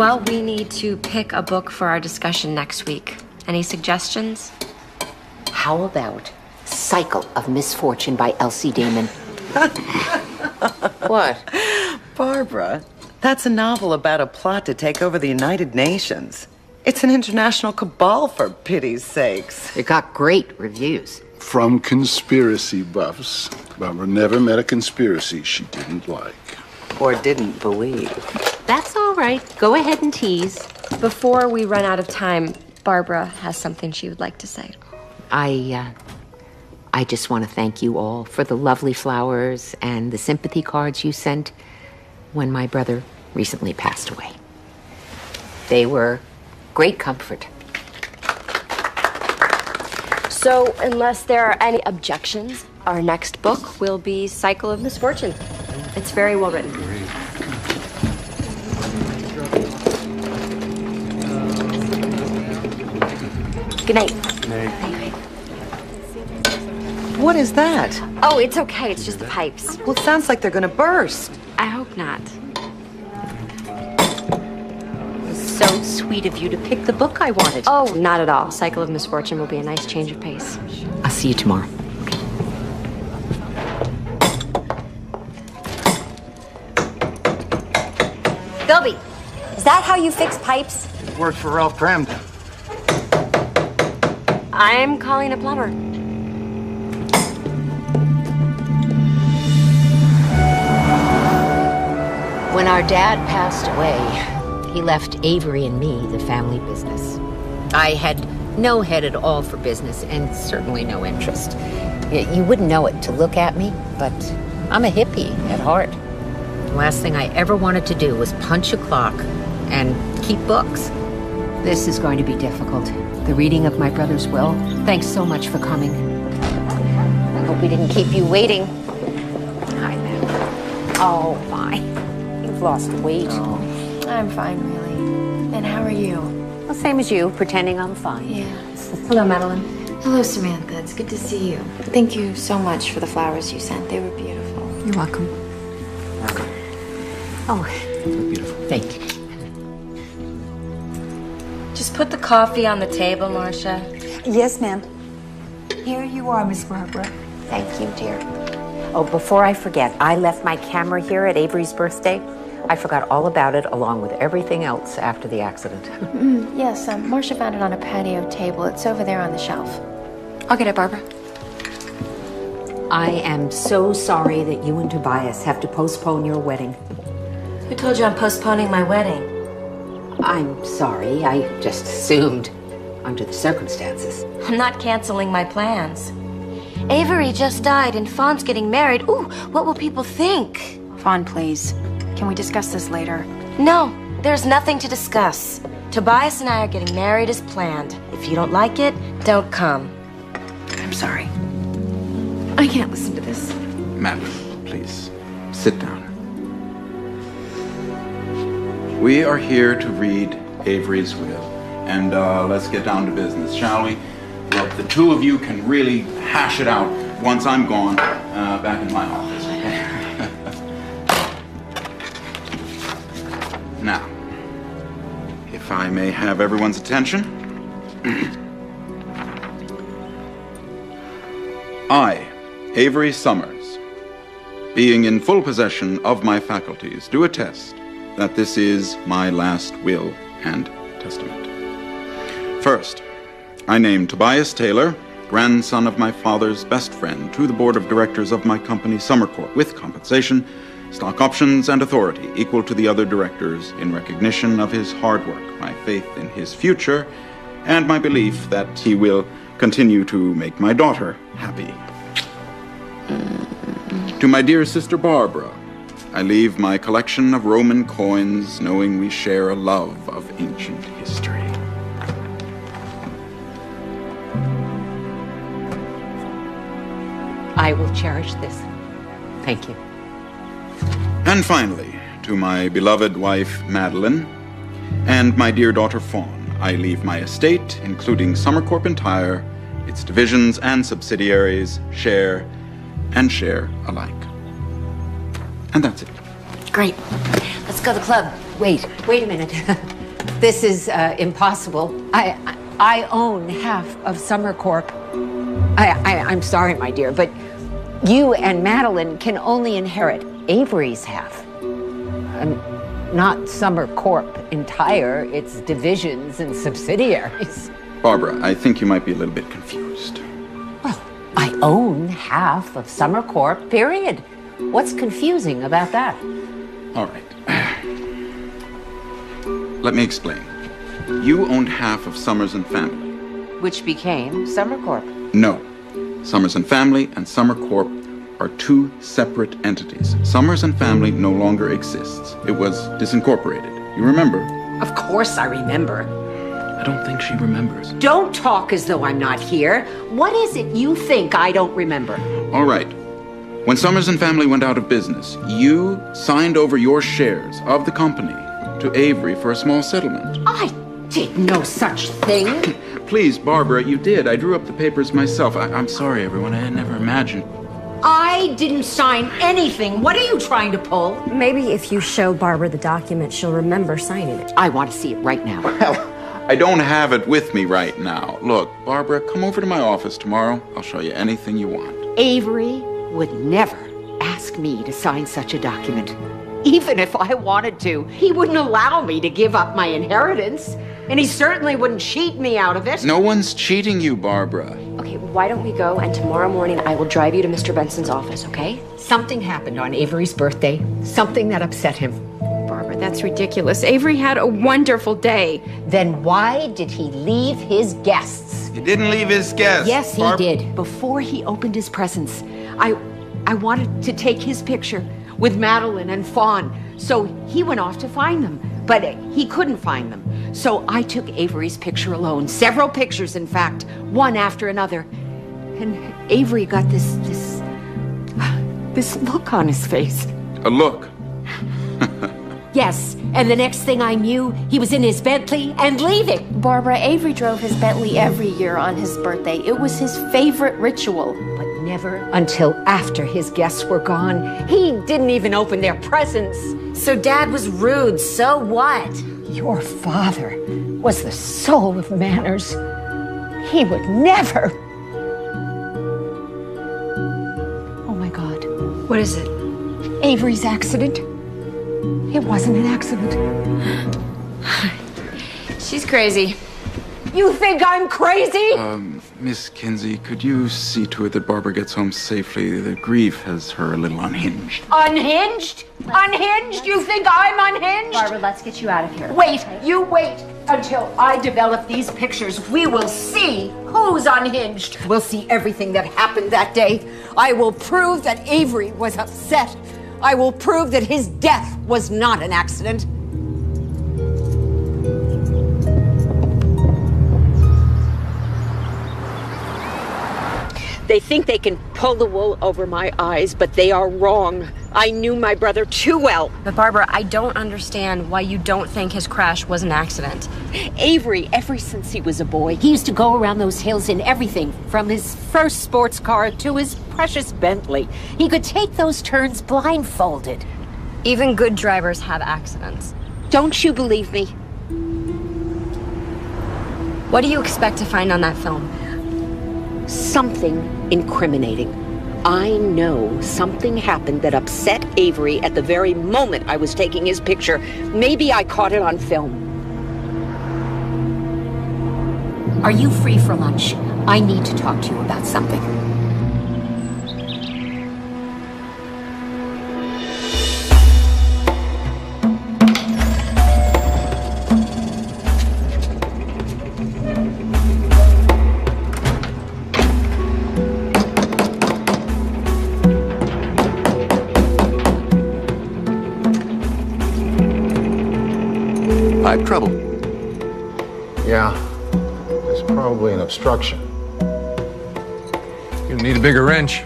Well, we need to pick a book for our discussion next week. Any suggestions? How about Cycle of Misfortune by Elsie Damon? What? Barbara, that's a novel about a plot to take over the United Nations. It's an international cabal, for pity's sakes. It got great reviews. From conspiracy buffs. Barbara never met a conspiracy she didn't like. Or didn't believe. That's all right. Go ahead and tease. Before we run out of time, Barbara has something she would like to say. I just want to thank you all for the lovely flowers and the sympathy cards you sent when my brother recently passed away. They were great comfort. So, unless there are any objections, our next book will be Cycle of Misfortune. It's very well written. Good night. Good night. What is that? Oh, it's okay. It's just the pipes. Well, it sounds like they're gonna burst. I hope not. So sweet of you to pick the book I wanted. Oh, not at all. Cycle of Misfortune will be a nice change of pace. I'll see you tomorrow. Philby, is that how you fix pipes? Worked for Ralph Cramden. I'm calling a plumber. When our dad passed away, he left Avery and me the family business. I had no head at all for business and certainly no interest. You wouldn't know it to look at me, but I'm a hippie at heart. The last thing I ever wanted to do was punch a clock and keep books. This is going to be difficult. The reading of my brother's will. Thanks so much for coming. I hope we didn't keep you waiting. Hi, Matt. Oh, my. You've lost weight. Oh, I'm fine, really. And how are you? Well, same as you, pretending I'm fine. Yeah. Hello, Madeline. Hello, Samantha. It's good to see you. Thank you so much for the flowers you sent. They were beautiful. You're welcome. Oh, beautiful. Thank you. Just put the coffee on the table, Marcia. Yes, ma'am. Here you are, Miss Barbara. Thank you, dear. Oh, before I forget, I left my camera here at Avery's birthday. I forgot all about it, along with everything else after the accident. Yes, Marcia found it on a patio table. It's over there on the shelf. I'll get it, Barbara. I am so sorry that you and Tobias have to postpone your wedding. Who told you I'm postponing my wedding? I'm sorry. I just assumed under the circumstances. I'm not canceling my plans. Avery just died and Fawn's getting married. Ooh, what will people think? Fawn, please. Can we discuss this later? No, there's nothing to discuss. Tobias and I are getting married as planned. If you don't like it, don't come. I'm sorry. I can't listen to this. Madeline, please, sit down. We are here to read Avery's will. And let's get down to business, shall we? Look, the two of you can really hash it out once I'm gone back in my office. Now, if I may have everyone's attention. I, Avery Summers, being in full possession of my faculties, do attest that this is my last will and testament. First, I name Tobias Taylor, grandson of my father's best friend, to the board of directors of my company, Summercorp, with compensation, stock options, and authority equal to the other directors in recognition of his hard work, my faith in his future, and my belief that he will continue to make my daughter happy. To my dear sister Barbara, I leave my collection of Roman coins, knowing we share a love of ancient history. I will cherish this. Thank you. And finally, to my beloved wife, Madeline, and my dear daughter, Fawn, I leave my estate, including Summercorp entire, its divisions and subsidiaries, share and share alike. And that's it. Great. Let's go to the club. Wait a minute. This is impossible. I own half of Summer Corp. I'm sorry, my dear, but you and Madeline can only inherit Avery's half. Not Summer Corp entire, its divisions and subsidiaries. Barbara, I think you might be a little bit confused. Well, I own half of Summer Corp, period. What's confusing about that? All right. Let me explain. You owned half of Summers and Family. Which became Summer Corp. No. Summers and Family and Summer Corp are two separate entities. Summers and Family no longer exists. It was disincorporated. You remember? Of course I remember. I don't think she remembers. Don't talk as though I'm not here. What is it you think I don't remember? All right. When Summers and Family went out of business, you signed over your shares of the company to Avery for a small settlement. I did no such thing. Please, Barbara, you did. I drew up the papers myself. I'm sorry, everyone. I never imagined. I didn't sign anything. What are you trying to pull? Maybe if you show Barbara the document, she'll remember signing it. I want to see it right now. Well, I don't have it with me right now. Look, Barbara, come over to my office tomorrow. I'll show you anything you want. Avery would never ask me to sign such a document. Even if I wanted to, he wouldn't allow me to give up my inheritance. And he certainly wouldn't cheat me out of it. No one's cheating you, Barbara. Okay, why don't we go, and tomorrow morning I will drive you to Mr. Benson's office, okay? Something happened on Avery's birthday. Something that upset him. Barbara, that's ridiculous. Avery had a wonderful day. Then why did he leave his guests? He didn't leave his guests. Yes, he did. Before he opened his presents, I wanted to take his picture with Madeline and Fawn. So he went off to find them, but he couldn't find them. So I took Avery's picture alone, several pictures, in fact, one after another. And Avery got this look on his face. A look? Yes, and the next thing I knew, he was in his Bentley and leaving. Barbara, Avery drove his Bentley every year on his birthday. It was his favorite ritual. But never until after his guests were gone. He didn't even open their presents. So Dad was rude, so what? Your father was the soul of manners. He would never. Oh my God. What is it? Avery's accident. It wasn't an accident. She's crazy. You think I'm crazy? Miss Kinsey, could you see to it that Barbara gets home safely? The grief has her a little unhinged. Unhinged? Unhinged? You think I'm unhinged? Barbara, let's get you out of here. Wait, you wait until I develop these pictures. We will see who's unhinged. We'll see everything that happened that day. I will prove that Avery was upset. I will prove that his death was not an accident. They think they can pull the wool over my eyes, but they are wrong. I knew my brother too well. But Barbara, I don't understand why you don't think his crash was an accident. Avery, ever since he was a boy, he used to go around those hills in everything, from his first sports car to his precious Bentley. He could take those turns blindfolded. Even good drivers have accidents. Don't you believe me? What do you expect to find on that film? Something incriminating. I know something happened that upset Avery at the very moment I was taking his picture. Maybe I caught it on film. Are you free for lunch? I need to talk to you about something. Pipe trouble. Yeah, there's probably an obstruction. You need a bigger wrench.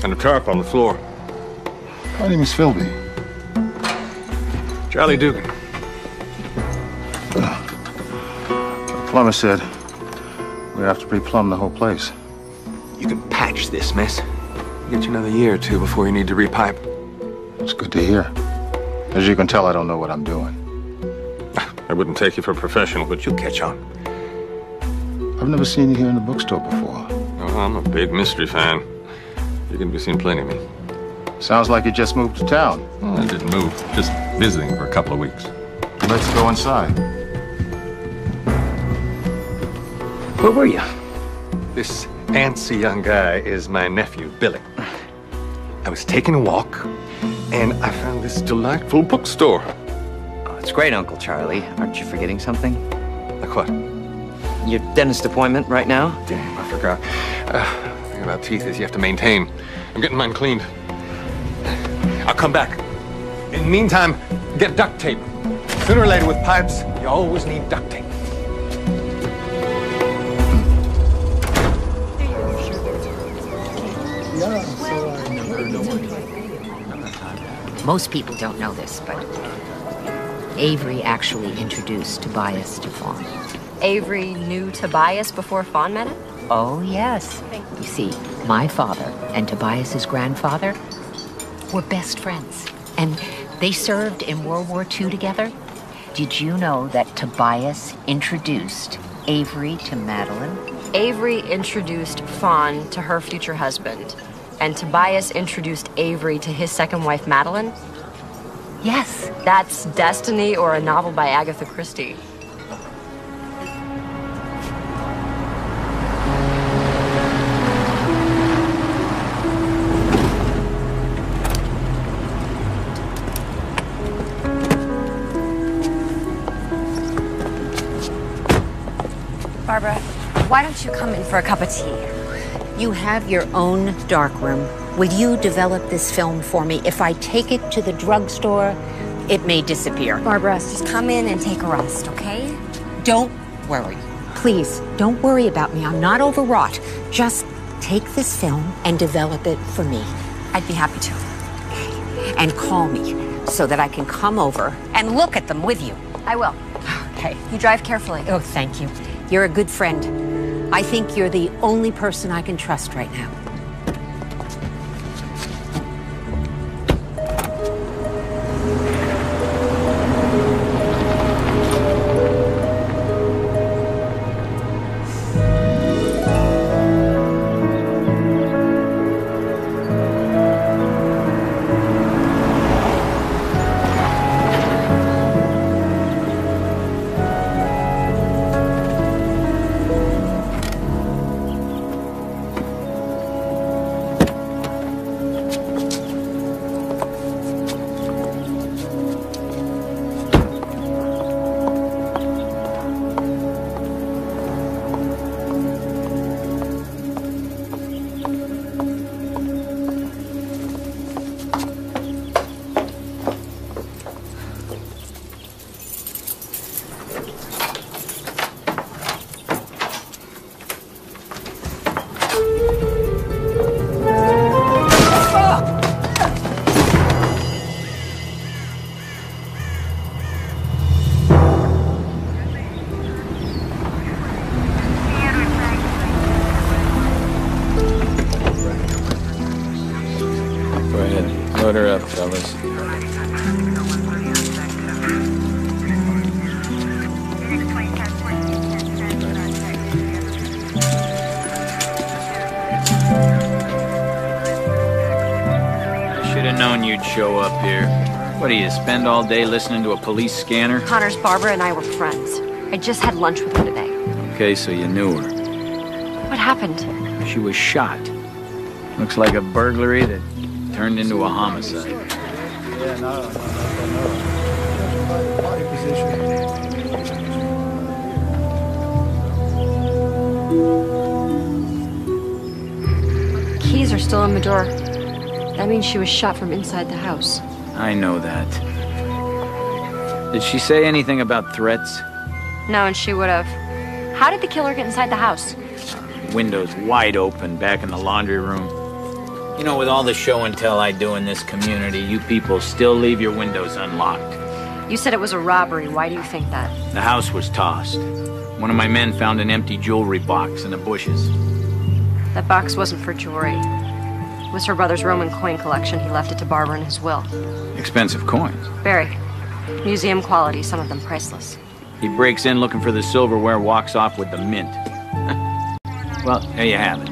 And a tarp on the floor. My name is Philby. Charlie Dugan. The plumber said we have to re-plumb the whole place. You can patch this mess. Get you another year or two before you need to repipe. It's good to hear. As you can tell, I don't know what I'm doing. I wouldn't take you for a professional, but you'll catch on. I've never seen you here in the bookstore before. Oh, I'm a big mystery fan. You're going to be seeing plenty of me. Sounds like you just moved to town. Well, I didn't move, just visiting for a couple of weeks. Let's go inside. Where were you? This antsy young guy is my nephew, Billy. I was taking a walk, and I found this delightful bookstore. Oh, it's great, Uncle Charlie. Aren't you forgetting something? Like what? Your dentist appointment right now? Damn, I forgot. The thing about teeth is you have to maintain. I'm getting mine cleaned. I'll come back. In the meantime, get duct tape. Sooner or later with pipes, you always need duct tape. Most people don't know this, but Avery actually introduced Tobias to Fawn. Avery knew Tobias before Fawn met him? Oh, yes. You see, my father and Tobias's grandfather were best friends, and they served in World War II together. Did you know that Tobias introduced Avery to Madeline? Avery introduced Fawn to her future husband, and Tobias introduced Avery to his second wife, Madeline? Yes. That's destiny or a novel by Agatha Christie. Barbara, why don't you come in for a cup of tea? You have your own darkroom. Will you develop this film for me? If I take it to the drugstore, it may disappear. Barbara, just come in and take a rest, okay? Don't worry. Please, don't worry about me. I'm not overwrought. Just take this film and develop it for me. I'd be happy to. And call me so that I can come over and look at them with you. I will. Okay. You drive carefully. Oh, thank you. You're a good friend. I think you're the only person I can trust right now. Load her up, fellas. I should have known you'd show up here. What do you spend all day listening to a police scanner? Connor's Barbara and I were friends. I just had lunch with her today. Okay, so you knew her. What happened? She was shot. Looks like a burglary that turned into a homicide. Yeah, no. Body position. Keys are still in the door. That means she was shot from inside the house. I know that. Did she say anything about threats? No, and she would have. How did the killer get inside the house? Windows wide open back in the laundry room. You know, with all the show and tell I do in this community, you people still leave your windows unlocked. You said it was a robbery. Why do you think that? The house was tossed. One of my men found an empty jewelry box in the bushes. That box wasn't for jewelry. It was her brother's Roman coin collection. He left it to Barbara in his will. Expensive coins. Very. Museum quality, some of them priceless. He breaks in looking for the silverware, walks off with the mint. Well, there you have it.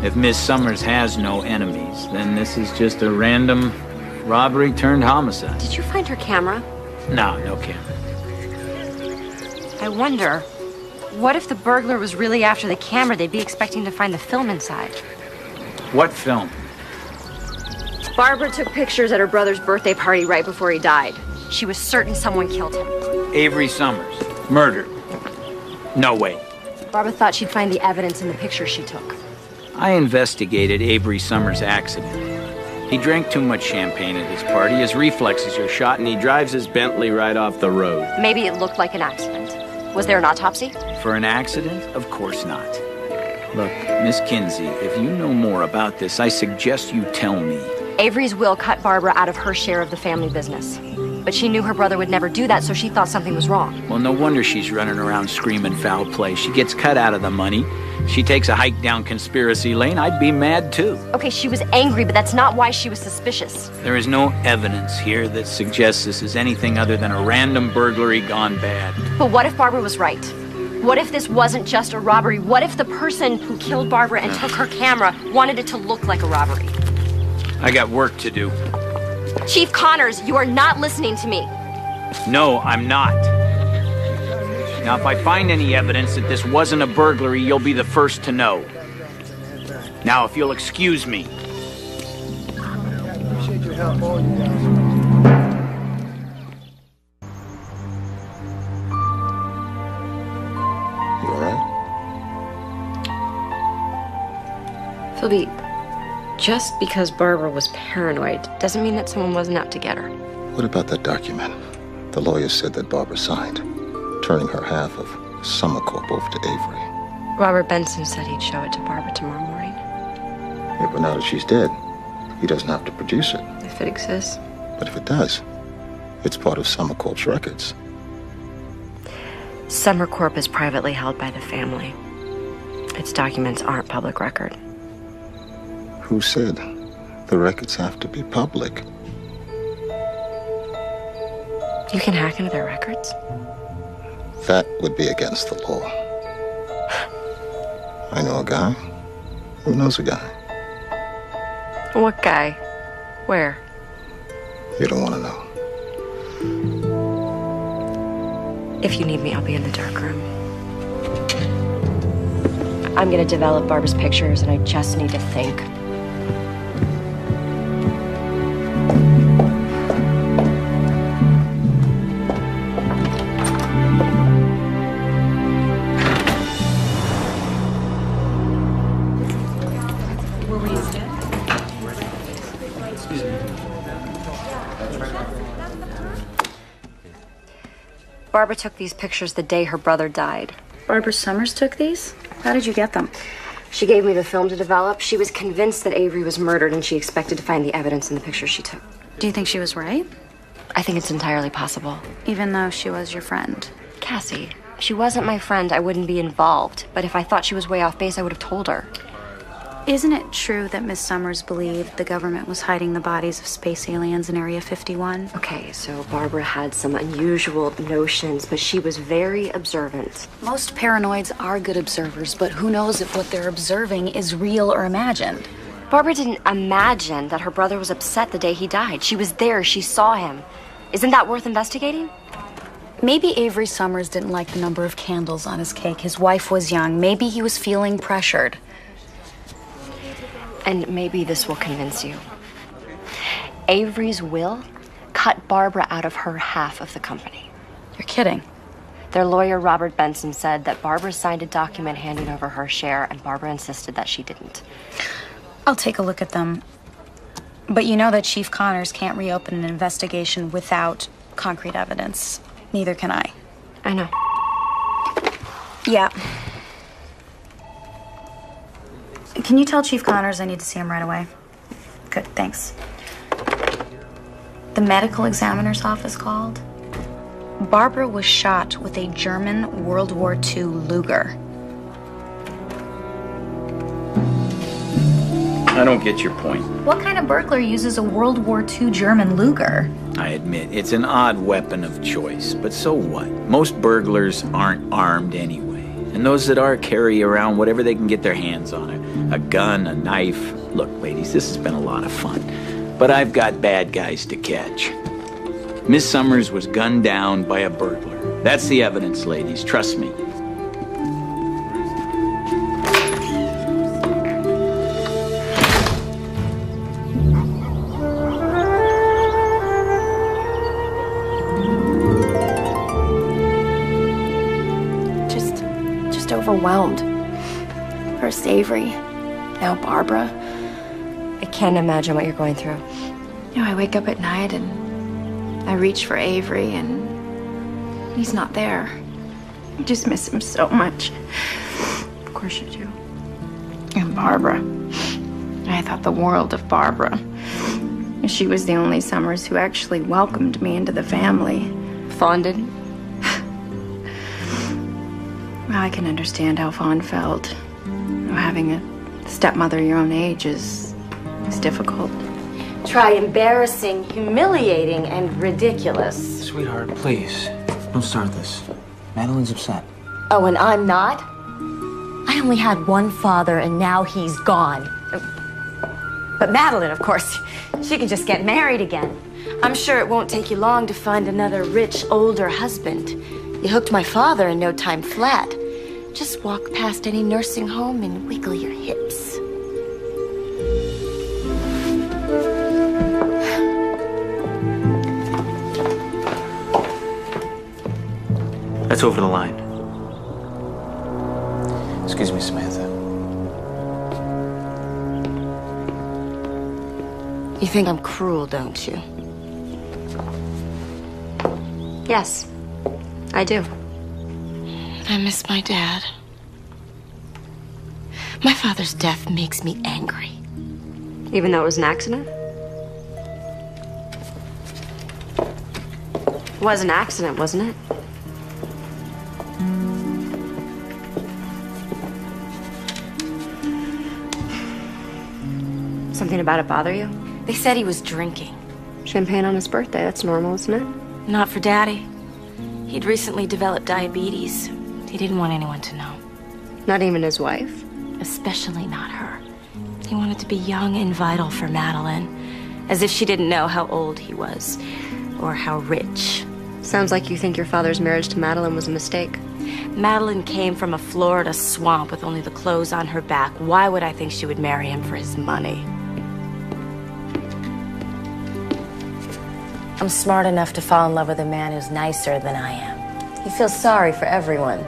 If Miss Summers has no enemies, then this is just a random robbery turned homicide. Did you find her camera? No, no camera. I wonder, what if the burglar was really after the camera? They'd be expecting to find the film inside. What film? Barbara took pictures at her brother's birthday party right before he died. She was certain someone killed him. Avery Summers. Murdered. No way. Barbara thought she'd find the evidence in the pictures she took. I investigated Avery Summers' accident. He drank too much champagne at his party, his reflexes are shot, and he drives his Bentley right off the road. Maybe it looked like an accident. Was there an autopsy? For an accident? Of course not. Look, Miss Kinsey, if you know more about this, I suggest you tell me. Avery's will cut Barbara out of her share of the family business. But she knew her brother would never do that, so she thought something was wrong. Well, no wonder she's running around screaming foul play. She gets cut out of the money. She takes a hike down conspiracy lane. I'd be mad, too. Okay, she was angry, but that's not why she was suspicious. There is no evidence here that suggests this is anything other than a random burglary gone bad. But what if Barbara was right? What if this wasn't just a robbery? What if the person who killed Barbara and took her camera wanted it to look like a robbery? I got work to do. Chief Connors, you are not listening to me. No, I'm not. Now, if I find any evidence that this wasn't a burglary, you'll be the first to know. Now, if you'll excuse me. Appreciate your help, all you guys. You all right? Philby, just because Barbara was paranoid doesn't mean that someone wasn't out to get her. What about that document? The lawyer said that Barbara signed, turning her half of Summer Corp over to Avery. Robert Benson said he'd show it to Barbara tomorrow morning. Yeah, but now that she's dead, he doesn't have to produce it. If it exists. But if it does, it's part of Summer Corp's records. Summer Corp is privately held by the family. Its documents aren't public record. Who said the records have to be public? You can hack into their records? That would be against the law. I know a guy who knows a guy. What guy? Where? You don't want to know. If you need me, I'll be in the dark room. I'm gonna develop Barbara's pictures, and I just need to think. Barbara took these pictures the day her brother died. Barbara Summers took these? How did you get them? She gave me the film to develop. She was convinced that Avery was murdered, and she expected to find the evidence in the pictures she took. Do you think she was right? I think it's entirely possible. Even though she was your friend? Cassie, if she wasn't my friend, I wouldn't be involved. But if I thought she was way off base, I would have told her. Isn't it true that Miss Summers believed the government was hiding the bodies of space aliens in Area 51? Okay, so Barbara had some unusual notions, but she was very observant. Most paranoids are good observers, but who knows if what they're observing is real or imagined? Barbara didn't imagine that her brother was upset the day he died. She was there, she saw him. Isn't that worth investigating? Maybe Avery Summers didn't like the number of candles on his cake. His wife was young. Maybe he was feeling pressured. And maybe this will convince you. Avery's will cut Barbara out of her half of the company. You're kidding. Their lawyer, Robert Benson, said that Barbara signed a document handing over her share, and Barbara insisted that she didn't. I'll take a look at them. But you know that Chief Connors can't reopen an investigation without concrete evidence. Neither can I. I know. Yeah. Can you tell Chief Connors I need to see him right away? Good, thanks. The medical examiner's office called. Barbara was shot with a German World War II Luger. I don't get your point. What kind of burglar uses a World War II German Luger? I admit, it's an odd weapon of choice, but so what? Most burglars aren't armed anyway. And those that are carry around whatever they can get their hands on. A gun, a knife. Look, ladies, this has been a lot of fun. But I've got bad guys to catch. Miss Summers was gunned down by a burglar. That's the evidence, ladies. Trust me. Just overwhelmed. First Avery, now Barbara. I can't imagine what you're going through. You know, I wake up at night and I reach for Avery and he's not there. I just miss him so much. Of course you do. And Barbara. I thought the world of Barbara. She was the only Summers who actually welcomed me into the family. Fawn didn't? Well, I can understand how Fawn felt. You know, having a stepmother your own age is difficult. Try embarrassing, humiliating, and ridiculous. Sweetheart, please. Don't start this. Madeline's upset. Oh, and I'm not? I only had one father, and now he's gone. But Madeline, of course, she can just get married again. I'm sure it won't take you long to find another rich, older husband. You hooked my father in no time flat. Just walk past any nursing home and wiggle your hips. That's over the line. Excuse me, Samantha. You think I'm cruel, don't you? Yes, I do. I miss my dad. My father's death makes me angry. Even though it was an accident? It was an accident, wasn't it? Something about it bother you? They said he was drinking. Champagne on his birthday, that's normal, isn't it? Not for Daddy. He'd recently developed diabetes. He didn't want anyone to know. Not even his wife? Especially not her. He wanted to be young and vital for Madeline, as if she didn't know how old he was, or how rich. Sounds like you think your father's marriage to Madeline was a mistake. Madeline came from a Florida swamp with only the clothes on her back. Why would I think she would marry him for his money? I'm smart enough to fall in love with a man who's nicer than I am. He feels sorry for everyone.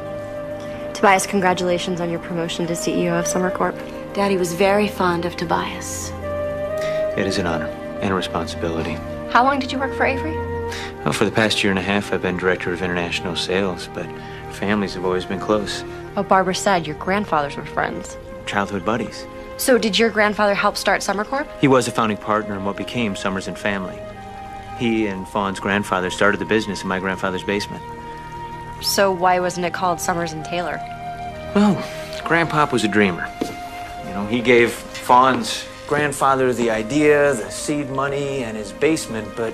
Tobias, congratulations on your promotion to CEO of Summer Corp. Daddy was very fond of Tobias. It is an honor and a responsibility. How long did you work for Avery? Well, for the past year and a half, I've been director of international sales, but families have always been close. Well, Barbara said your grandfathers were friends. Childhood buddies. So did your grandfather help start Summer Corp? He was a founding partner in what became Summers and Family. He and Fawn's grandfather started the business in my grandfather's basement. So why wasn't it called Summers and Taylor? Well, Grandpop was a dreamer. You know, he gave Fawn's grandfather the idea, the seed money, and his basement, but,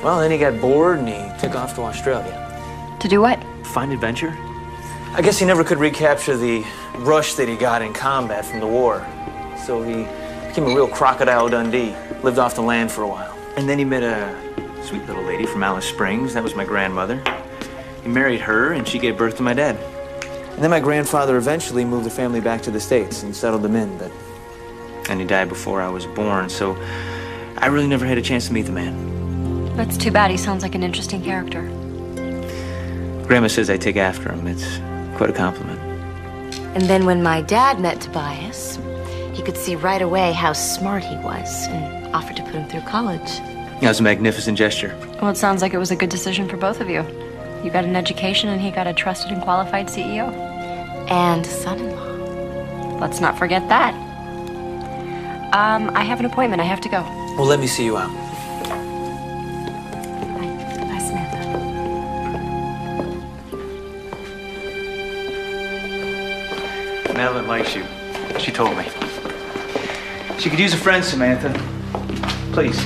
well, then he got bored and he took off to Australia. To do what? Find adventure. I guess he never could recapture the rush that he got in combat from the war. So he became a real Crocodile Dundee, lived off the land for a while. And then he met a sweet little lady from Alice Springs. That was my grandmother. He married her, and she gave birth to my dad. And then my grandfather eventually moved the family back to the States and settled them in, and he died before I was born, so I really never had a chance to meet the man. That's too bad. He sounds like an interesting character. Grandma says I take after him. It's quite a compliment. And then when my dad met Tobias, he could see right away how smart he was and offered to put him through college. That was a magnificent gesture. Well, it sounds like it was a good decision for both of you. You got an education and he got a trusted and qualified CEO. And son-in-law. Let's not forget that. I have an appointment. I have to go. Well, let me see you out. Bye, Samantha. Madeline likes you. She told me. She could use a friend, Samantha. Please,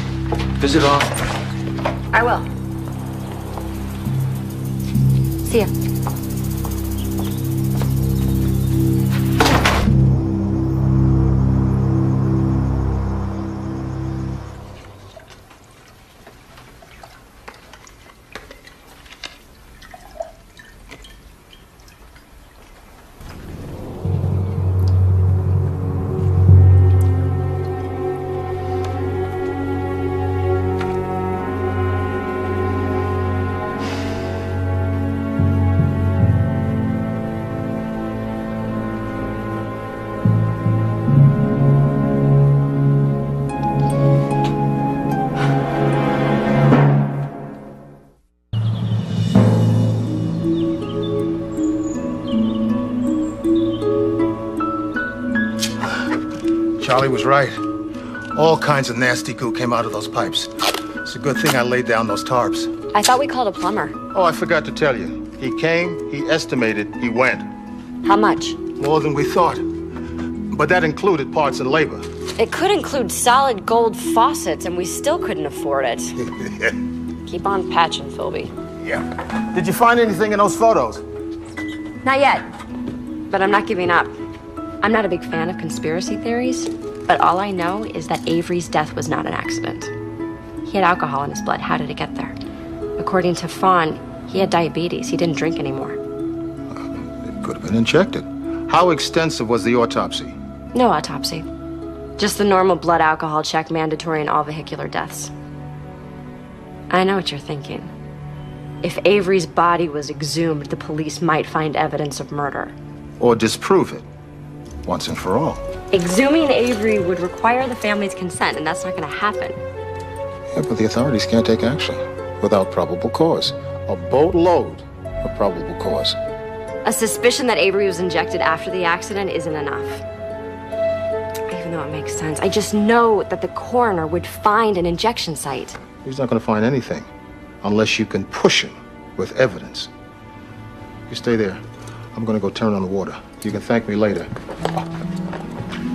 visit often. I will. See ya. Charlie was right. All kinds of nasty goo came out of those pipes. It's a good thing I laid down those tarps. I thought we called a plumber. Oh, I forgot to tell you. He came, he estimated, he went. How much? More than we thought. But that included parts and labor. It could include solid gold faucets, and we still couldn't afford it. Keep on patching, Philby. Yeah. Did you find anything in those photos? Not yet, but I'm not giving up. I'm not a big fan of conspiracy theories, but all I know is that Avery's death was not an accident. He had alcohol in his blood. How did it get there? According to Fawn, he had diabetes. He didn't drink anymore. It could have been injected. How extensive was the autopsy? No autopsy. Just the normal blood alcohol check mandatory in all vehicular deaths. I know what you're thinking. If Avery's body was exhumed, the police might find evidence of murder. Or disprove it, once and for all. Exhuming Avery would require the family's consent, and that's not going to happen. Yeah, but the authorities can't take action without probable cause. A boatload of probable cause. A suspicion that Avery was injected after the accident isn't enough. Even though it makes sense, I just know that the coroner would find an injection site. He's not going to find anything unless you can push him with evidence. You stay there. I'm going to go turn on the water. You can thank me later.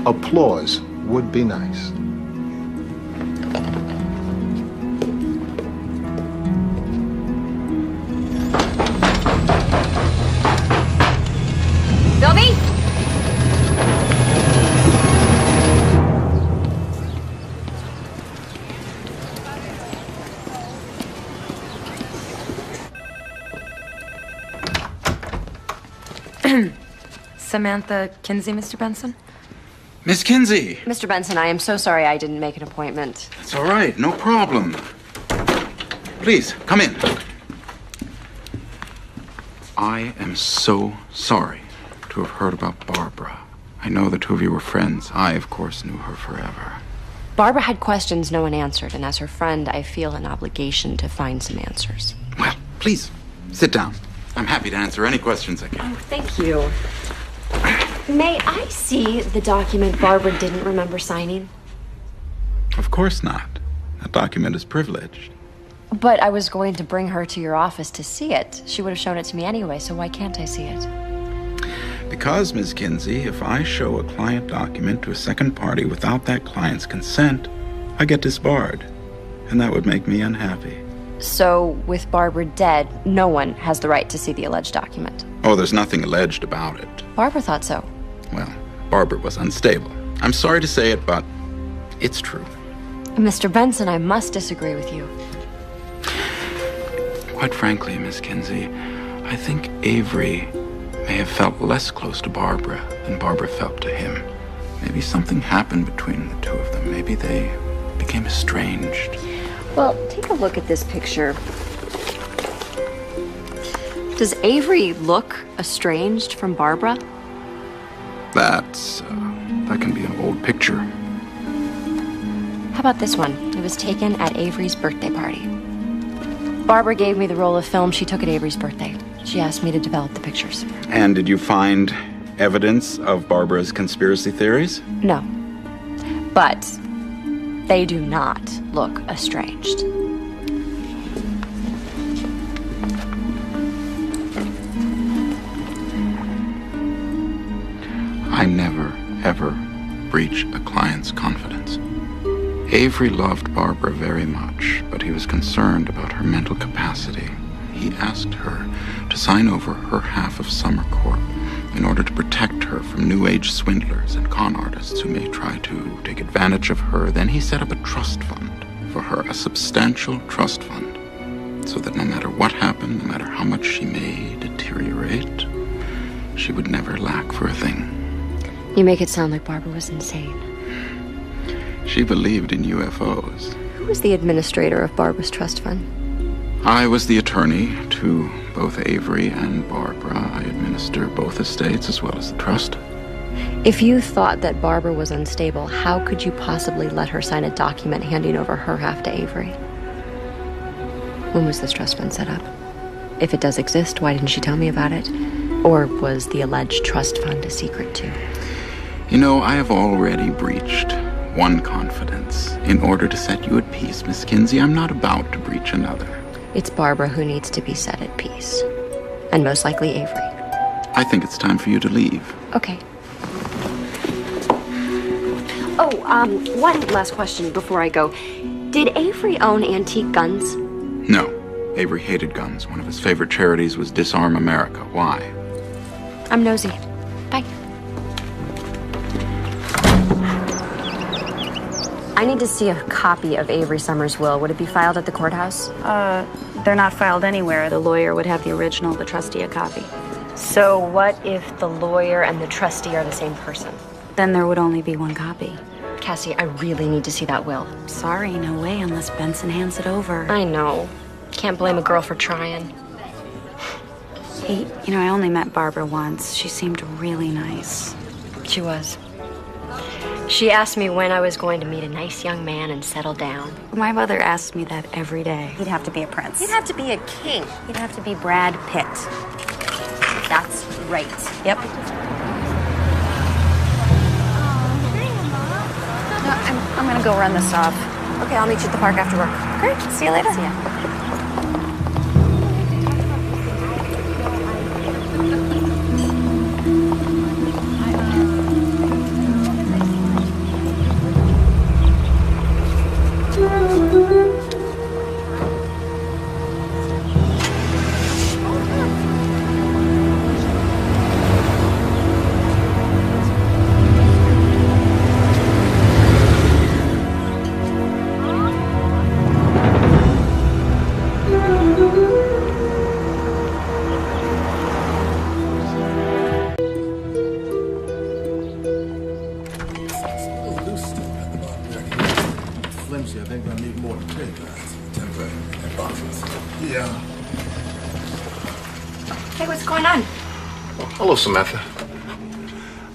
Applause would be nice. Philby? Samantha Kinsey, Mr. Benson? Miss Kinsey! Mr. Benson, I am so sorry I didn't make an appointment. It's all right, no problem. Please, come in. I am so sorry to have heard about Barbara. I know the two of you were friends. I, of course, knew her forever. Barbara had questions no one answered, and as her friend, I feel an obligation to find some answers. Well, please, sit down. I'm happy to answer any questions I can. Oh, thank you. May I see the document Barbara didn't remember signing? Of course not. That document is privileged. But I was going to bring her to your office to see it. She would have shown it to me anyway, so why can't I see it? Because, Ms. Kinsey, if I show a client document to a second party without that client's consent, I get disbarred. And that would make me unhappy. So, with Barbara dead, no one has the right to see the alleged document. Oh, there's nothing alleged about it. Barbara thought so. Well, Barbara was unstable. I'm sorry to say it, but it's true. Mr. Benson, I must disagree with you. Quite frankly, Miss Kinsey, I think Avery may have felt less close to Barbara than Barbara felt to him. Maybe something happened between the two of them. Maybe they became estranged. Well, take a look at this picture. Does Avery look estranged from Barbara? That can be an old picture. How about this one? It was taken at Avery's birthday party. Barbara gave me the roll of film she took at Avery's birthday. She asked me to develop the pictures. And did you find evidence of Barbara's conspiracy theories? No. But they do not look estranged. I never, ever breach a client's confidence. Avery loved Barbara very much, but he was concerned about her mental capacity. He asked her to sign over her half of Summer Corp in order to protect her from New Age swindlers and con artists who may try to take advantage of her. Then he set up a trust fund for her, a substantial trust fund, so that no matter what happened, no matter how much she may deteriorate, she would never lack for a thing. You make it sound like Barbara was insane. She believed in UFOs. Who was the administrator of Barbara's trust fund? I was the attorney to both Avery and Barbara. I administer both estates as well as the trust. If you thought that Barbara was unstable, how could you possibly let her sign a document handing over her half to Avery? When was this trust fund set up? If it does exist, why didn't she tell me about it? Or was the alleged trust fund a secret too? You know, I have already breached one confidence. In order to set you at peace, Miss Kinsey, I'm not about to breach another. It's Barbara who needs to be set at peace. And most likely Avery. I think it's time for you to leave. Okay. Oh, one last question before I go. Did Avery own antique guns? No. Avery hated guns. One of his favorite charities was Disarm America. Why? I'm nosy. Bye. I need to see a copy of Avery Summers' will. Would it be filed at the courthouse? They're not filed anywhere. The lawyer would have the original, the trustee a copy. So what if the lawyer and the trustee are the same person? Then there would only be one copy. Cassie, I really need to see that will. Sorry, no way unless Benson hands it over. I know. Can't blame a girl for trying. Hey, you know, I only met Barbara once. She seemed really nice. She was. She asked me when I was going to meet a nice young man and settle down. My mother asked me that every day. He'd have to be a prince. He'd have to be a king. He'd have to be Brad Pitt. That's right. Yep. No, I'm gonna go run this off. Okay, I'll meet you at the park after work. Great. See you later. See ya. I think I need more than 10 guys. Temporary and boxes. Yeah. Hey, what's going on? Hello, Samantha.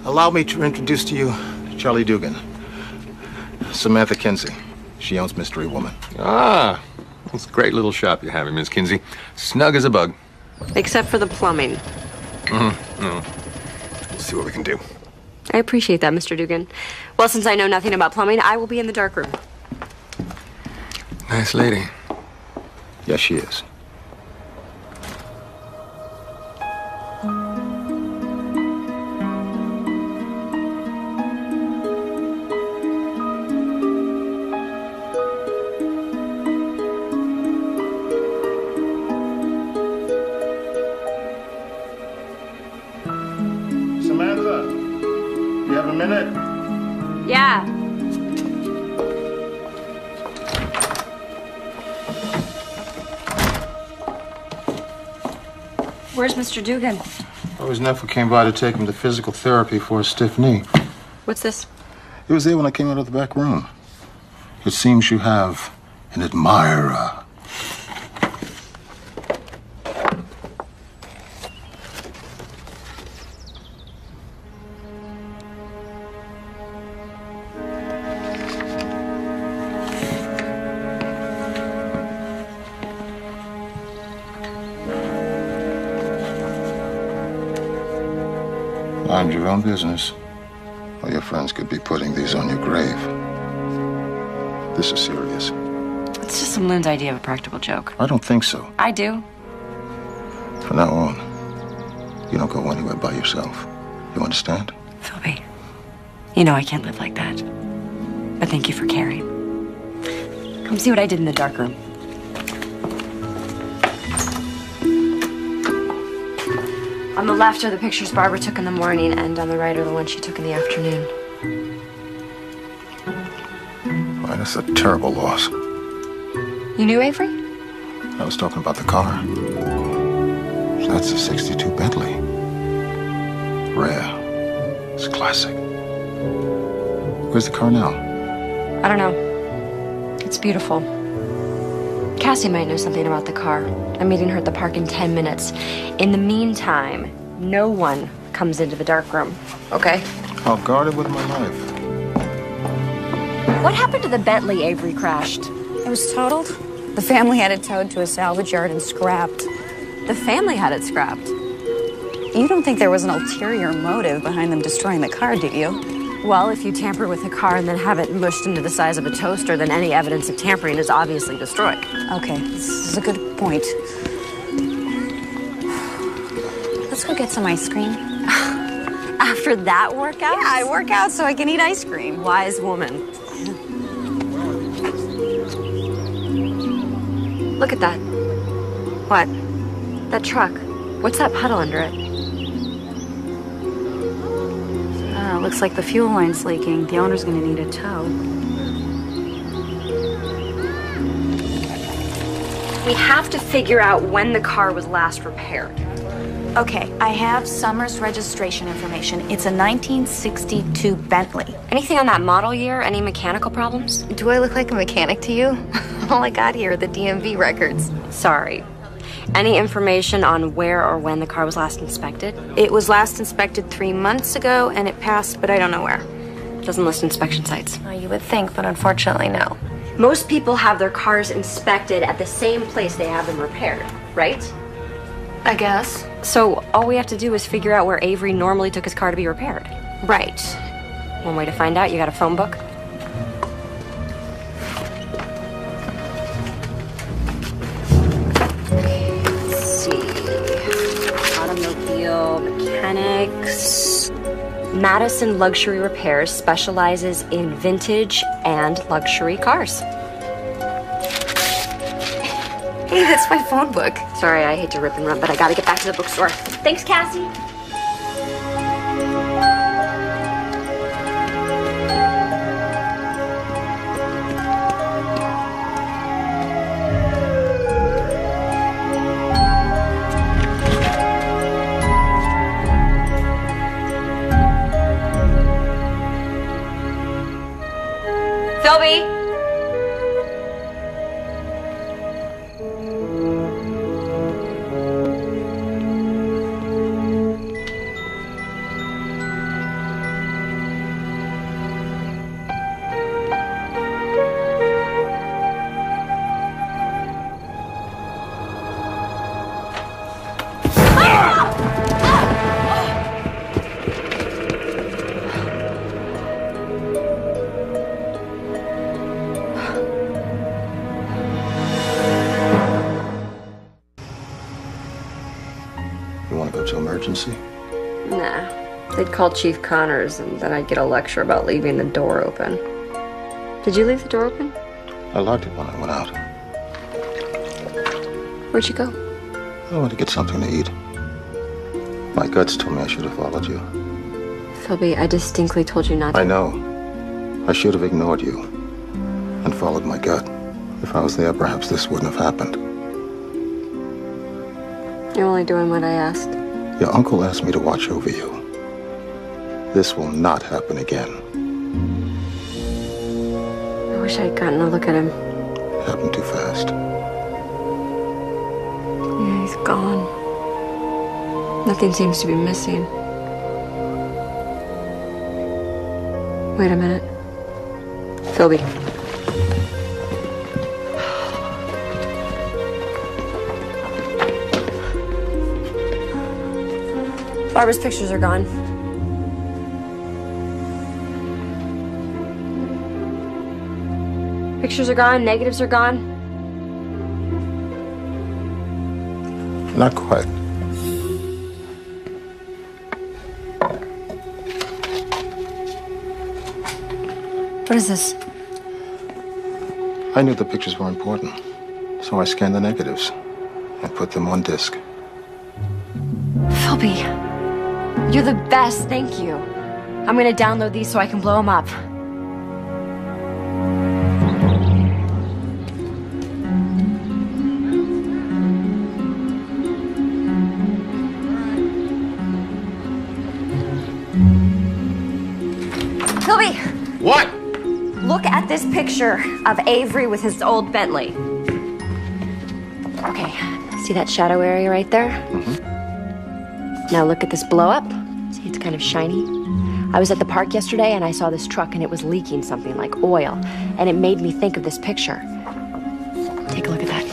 Allow me to introduce to you Charlie Dugan. Samantha Kinsey. She owns Mystery Woman. Ah, it's a great little shop you're having, Miss Kinsey. Snug as a bug. Except for the plumbing. We'll see what we can do. I appreciate that, Mr. Dugan. Well, since I know nothing about plumbing, I will be in the dark room. Nice lady. Yes, she is. Samantha, you have a minute? Yeah. Where's Mr. Dugan? Oh, his nephew came by to take him to physical therapy for a stiff knee. What's this? It was there when I came out of the back room. It seems you have an admirer. Mind your own business, or your friends could be putting these on your grave. This is serious. It's just some Lynn's idea of a practical joke. I don't think so. I do. From now on, you don't go anywhere by yourself. You understand? Philby, You know I can't live like that. But thank you for caring. Come see what I did in the dark room. On the left are the pictures Barbara took in the morning, and on the right are the ones she took in the afternoon. Boy, that's a terrible loss. You knew Avery? I was talking about the car. That's a 62 Bentley. Rare. It's classic. Where's the car now? I don't know. It's beautiful. Cassie might know something about the car. I'm meeting her at the park in 10 minutes. In the meantime, no one comes into the dark room, okay? I'll guard it with my life. What happened to the Bentley Avery crashed? It was totaled. The family had it towed to a salvage yard and scrapped. The family had it scrapped? You don't think there was an ulterior motive behind them destroying the car, do you? Well, if you tamper with a car and then have it mushed into the size of a toaster, then any evidence of tampering is obviously destroyed. Okay, this is a good point. Let's go get some ice cream. After that workout? Yeah, I work out so I can eat ice cream. Wise woman. Look at that. What? That truck. What's that puddle under it? Looks like the fuel line's leaking. The owner's gonna need a tow. We have to figure out when the car was last repaired. Okay, I have Summer's registration information. It's a 1962 Bentley. Anything on that model year? Any mechanical problems? Do I look like a mechanic to you? All I got here are the DMV records. Sorry. Any information on where or when the car was last inspected? It was last inspected 3 months ago, and it passed, but I don't know where. Doesn't list inspection sites. You would think, but unfortunately, no. Most people have their cars inspected at the same place they have them repaired, right? I guess. So all we have to do is figure out where Avery normally took his car to be repaired. Right. One way to find out, you got a phone book? Mechanics. Madison Luxury Repairs specializes in vintage and luxury cars. Hey, that's my phone book. Sorry, I hate to rip and run, but I gotta get back to the bookstore. Thanks, Cassie. Philby! Emergency? Nah. They'd call Chief Connors, and then I'd get a lecture about leaving the door open. Did you leave the door open? I locked it when I went out. Where'd you go? I went to get something to eat. My guts told me I should have followed you. Philby, I distinctly told you not to. I know. I should have ignored you and followed my gut. If I was there, perhaps this wouldn't have happened. You're only doing what I asked. Your uncle asked me to watch over you. This will not happen again. I wish I'd gotten a look at him. It happened too fast. Yeah, he's gone. Nothing seems to be missing. Wait a minute. Philby. Barbara's pictures are gone. Pictures are gone, negatives are gone. Not quite. What is this? I knew the pictures were important, so I scanned the negatives and put them on disk. Philby, you're the best, thank you. I'm gonna download these so I can blow them up. Philby! What? Look at this picture of Avery with his old Bentley. Okay, see that shadow area right there? Mm-hmm. Now look at this blow up. See, it's kind of shiny. I was at the park yesterday and I saw this truck and it was leaking something like oil. And it made me think of this picture. Take a look at that.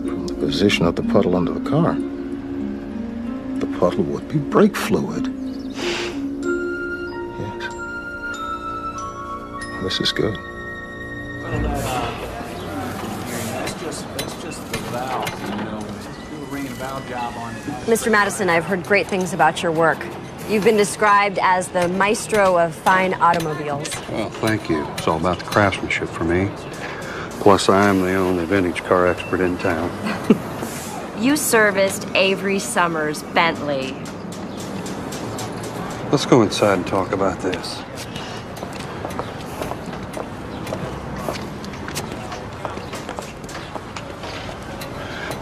From the position of the puddle under the car, the puddle would be brake fluid. Yes. This is good. That's just the valve, you know. Do a ring and valve job on it. Mr. Madison, I've heard great things about your work. You've been described as the maestro of fine automobiles. Well, thank you. It's all about the craftsmanship for me. Plus, I am the only vintage car expert in town. You serviced Avery Summers' Bentley. Let's go inside and talk about this.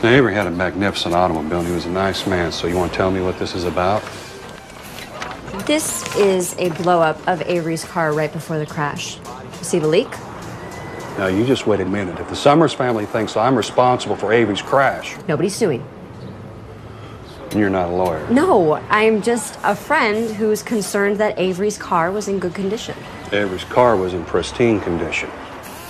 Now, Avery had a magnificent automobile, and he was a nice man, so you want to tell me what this is about? This is a blow-up of Avery's car right before the crash. See the leak? Now, you just wait a minute. If the Summers family thinks I'm responsible for Avery's crash... Nobody's suing. And you're not a lawyer. No, I'm just a friend who's concerned that Avery's car was in good condition. Avery's car was in pristine condition.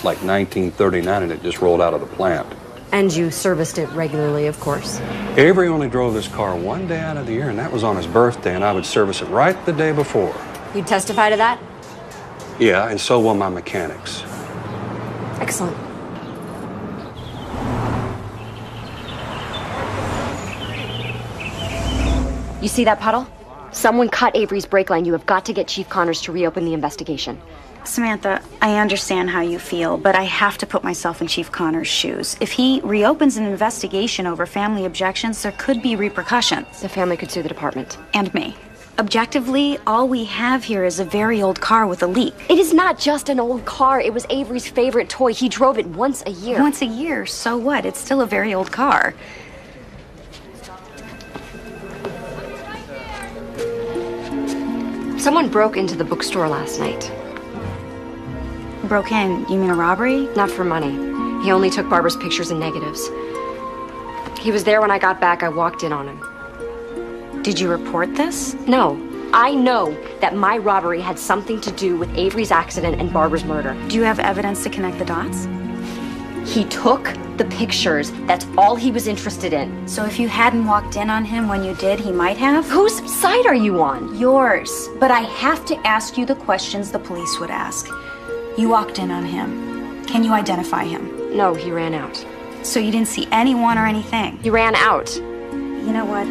Like 1939, and it just rolled out of the plant. And you serviced it regularly, of course. Avery only drove this car one day out of the year, and that was on his birthday, and I would service it right the day before. You'd testify to that? Yeah, and so will my mechanics. Excellent. You see that puddle? Someone cut Avery's brake line. You have got to get Chief Connors to reopen the investigation. Samantha, I understand how you feel, but I have to put myself in Chief Connors' shoes. If he reopens an investigation over family objections, there could be repercussions. The family could sue the department. And me. Objectively, all we have here is a very old car with a leak. It is not just an old car. It was Avery's favorite toy. He drove it once a year. Once a year? So what? It's still a very old car. Someone broke into the bookstore last night. Broke in? You mean a robbery? Not for money. He only took Barbara's pictures and negatives. He was there when I got back. I walked in on him. Did you report this? No. I know that my robbery had something to do with Avery's accident and Barbara's murder. Do you have evidence to connect the dots? He took the pictures. That's all he was interested in. So if you hadn't walked in on him when you did, he might have? Whose side are you on? Yours. But I have to ask you the questions the police would ask. You walked in on him. Can you identify him? No, he ran out. So you didn't see anyone or anything? He ran out. You know what?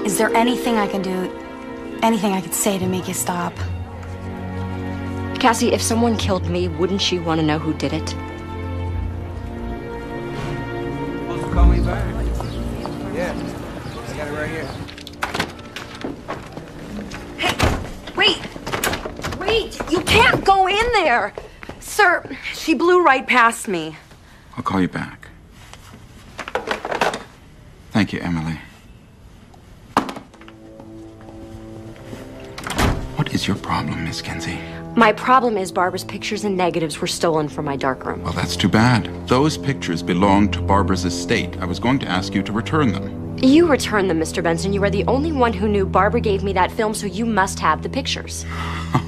Is there anything I can do, anything I could say to make you stop? Cassie, if someone killed me, wouldn't you want to know who did it? Call me back. Yeah, I got it right here. Hey, wait! Wait! You can't go in there! Sir, she blew right past me. I'll call you back. Thank you, Emily. What is your problem, Miss Kinsey? My problem is Barbara's pictures and negatives were stolen from my darkroom. Well, that's too bad. Those pictures belonged to Barbara's estate. I was going to ask you to return them. You returned them, Mr. Benson. You are the only one who knew Barbara gave me that film, so you must have the pictures.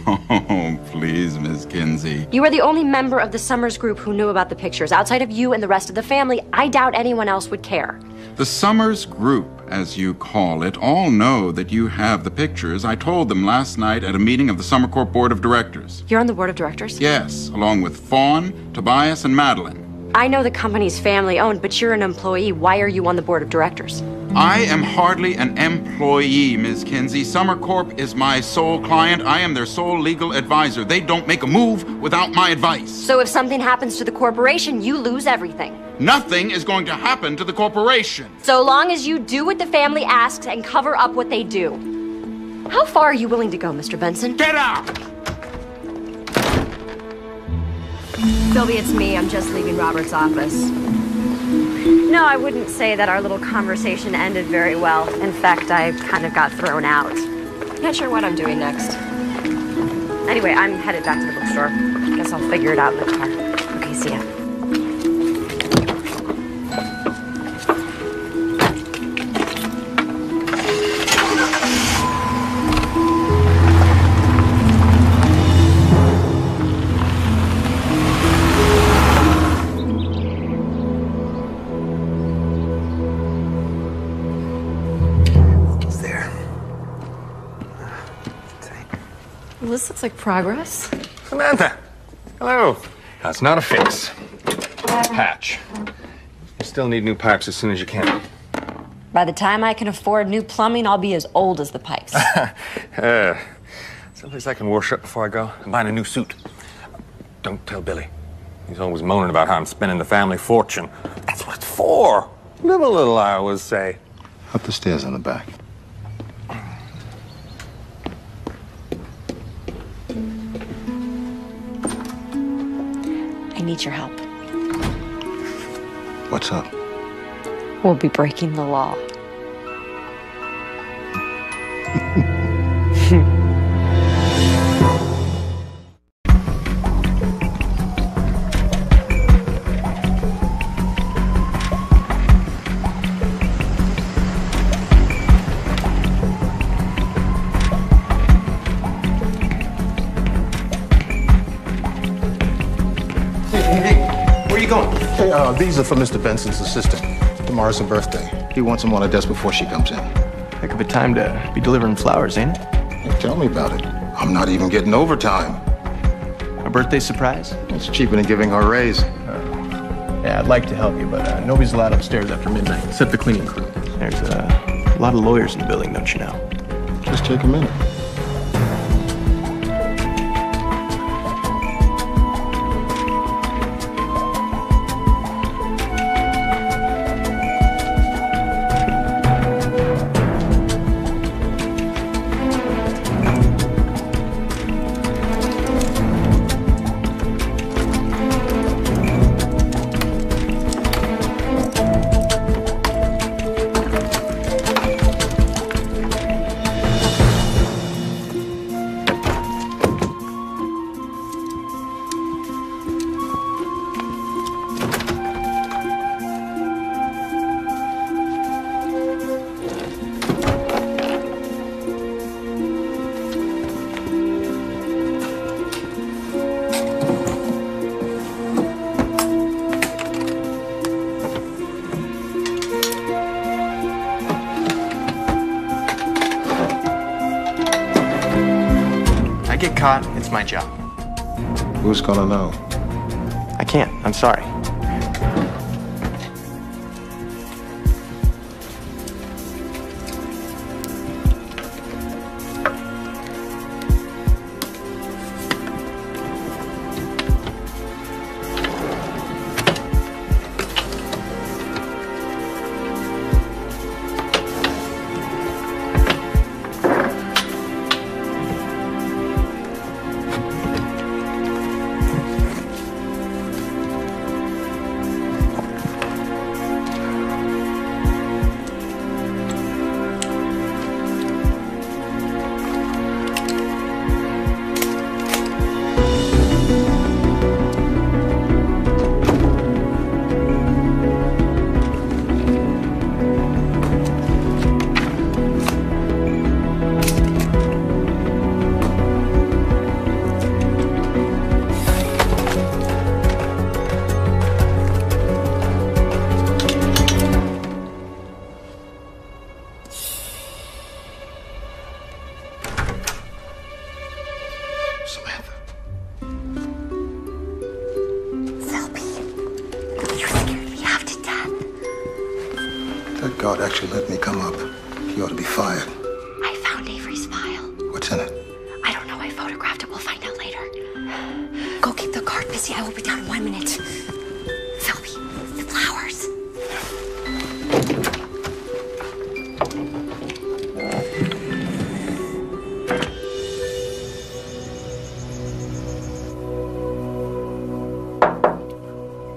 Oh, please, Miss Kinsey. You are the only member of the Summers group who knew about the pictures. Outside of you and the rest of the family, I doubt anyone else would care. The Summers group, as you call it, all know that you have the pictures. I told them last night at a meeting of the Summer Court Board of Directors. You're on the board of directors? Yes, along with Fawn, Tobias, and Madeline. I know the company's family-owned, but you're an employee. Why are you on the board of directors? I am hardly an employee, Ms. Kinsey. Summer Corp is my sole client. I am their sole legal advisor. They don't make a move without my advice. So if something happens to the corporation, you lose everything. Nothing is going to happen to the corporation. So long as you do what the family asks and cover up what they do. How far are you willing to go, Mr. Benson? Get out! Sylvie, it's me. I'm just leaving Robert's office. No, I wouldn't say that our little conversation ended very well. In fact, I kind of got thrown out. Not sure what I'm doing next. Anyway, I'm headed back to the bookstore. Guess I'll figure it out in the car. Okay, see ya. Well, this looks like progress. Samantha! Hello. That's not a fix. Patch. You still need new pipes as soon as you can. By the time I can afford new plumbing, I'll be as old as the pipes. Someplace I can wash up before I go. I'm buying a new suit. Don't tell Billy. He's always moaning about how I'm spending the family fortune. That's what it's for. Live a little, I always say. Up the stairs in the back. I need your help. What's up? We'll be breaking the law. Hey, these are for Mr. Benson's assistant. Tomorrow's her birthday. He wants them on her desk before she comes in. Heck of a time to be delivering flowers, ain't it? Hey, tell me about it. I'm not even getting overtime. A birthday surprise? It's cheaper than giving her a raise. Yeah, I'd like to help you, but nobody's allowed upstairs after midnight, except the cleaning crew. There's a lot of lawyers in the building, don't you know? Just take a minute. Get caught, it's my job. Who's gonna know? I can't, I'm sorry. That guard actually let me come up. He ought to be fired. I found Avery's file. What's in it? I don't know. I photographed it. We'll find out later. Go keep the guard busy. I will be down in 1 minute. Philby, the flowers.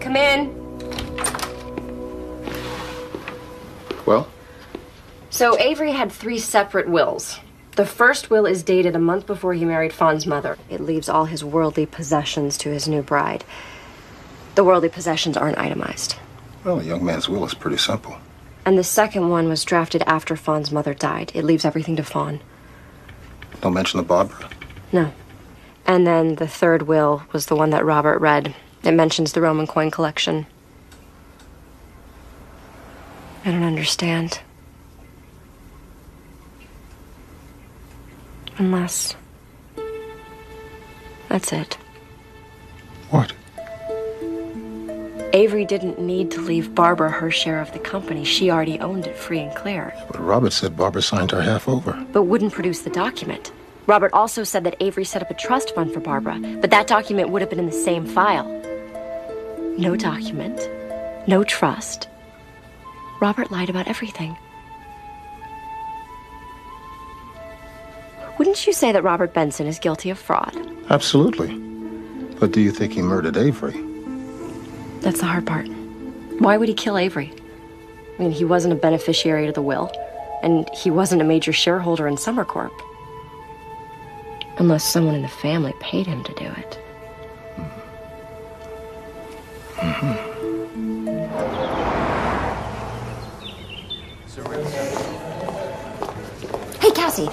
Come in. Well? So Avery had 3 separate wills. The first will is dated a month before he married Fawn's mother. It leaves all his worldly possessions to his new bride. The worldly possessions aren't itemized. Well, a young man's will is pretty simple. And the second one was drafted after Fawn's mother died. It leaves everything to Fawn. Don't mention the Barbara. No. And then the third will was the one that Robert read. It mentions the Roman coin collection. I don't understand. Unless... that's it. What? Avery didn't need to leave Barbara her share of the company. She already owned it free and clear. But Robert said Barbara signed her half over. But wouldn't produce the document. Robert also said that Avery set up a trust fund for Barbara, but that document would have been in the same file. No document. No trust. Robert lied about everything. Wouldn't you say that Robert Benson is guilty of fraud? Absolutely. But do you think he murdered Avery? That's the hard part. Why would he kill Avery? I mean, he wasn't a beneficiary to the will, and he wasn't a major shareholder in Summer Corp. Unless someone in the family paid him to do it. Hey, Cassie.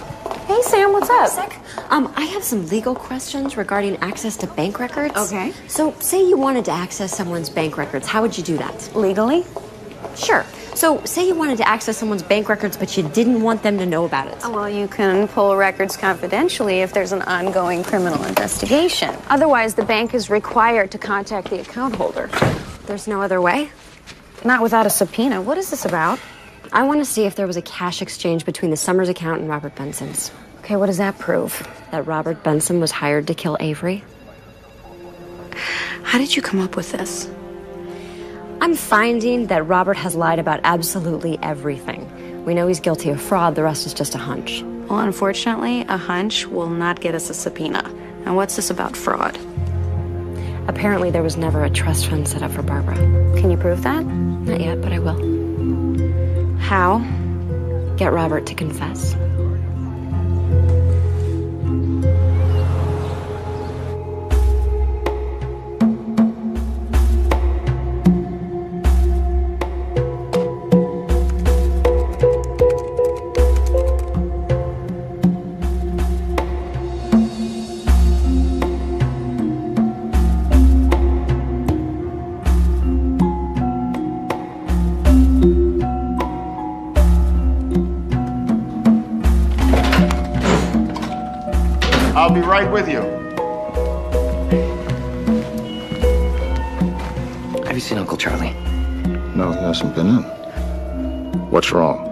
Hey, Sam, what's up? I have some legal questions regarding access to bank records. Okay. So, say you wanted to access someone's bank records. How would you do that? Legally? Sure. So, say you wanted to access someone's bank records, but you didn't want them to know about it. Well, you can pull records confidentially if there's an ongoing criminal investigation. Otherwise, the bank is required to contact the account holder. There's no other way? Not without a subpoena. What is this about? I want to see if there was a cash exchange between the Summers account and Robert Benson's. Okay, what does that prove? That Robert Benson was hired to kill Avery. How did you come up with this? I'm finding that Robert has lied about absolutely everything. We know he's guilty of fraud, the rest is just a hunch. Well, unfortunately, a hunch will not get us a subpoena. And what's this about fraud? Apparently there was never a trust fund set up for Barbara. Can you prove that? Not yet, but I will. How? Get Robert to confess. I'll be right with you. Have you seen Uncle Charlie? No, he hasn't been in. What's wrong?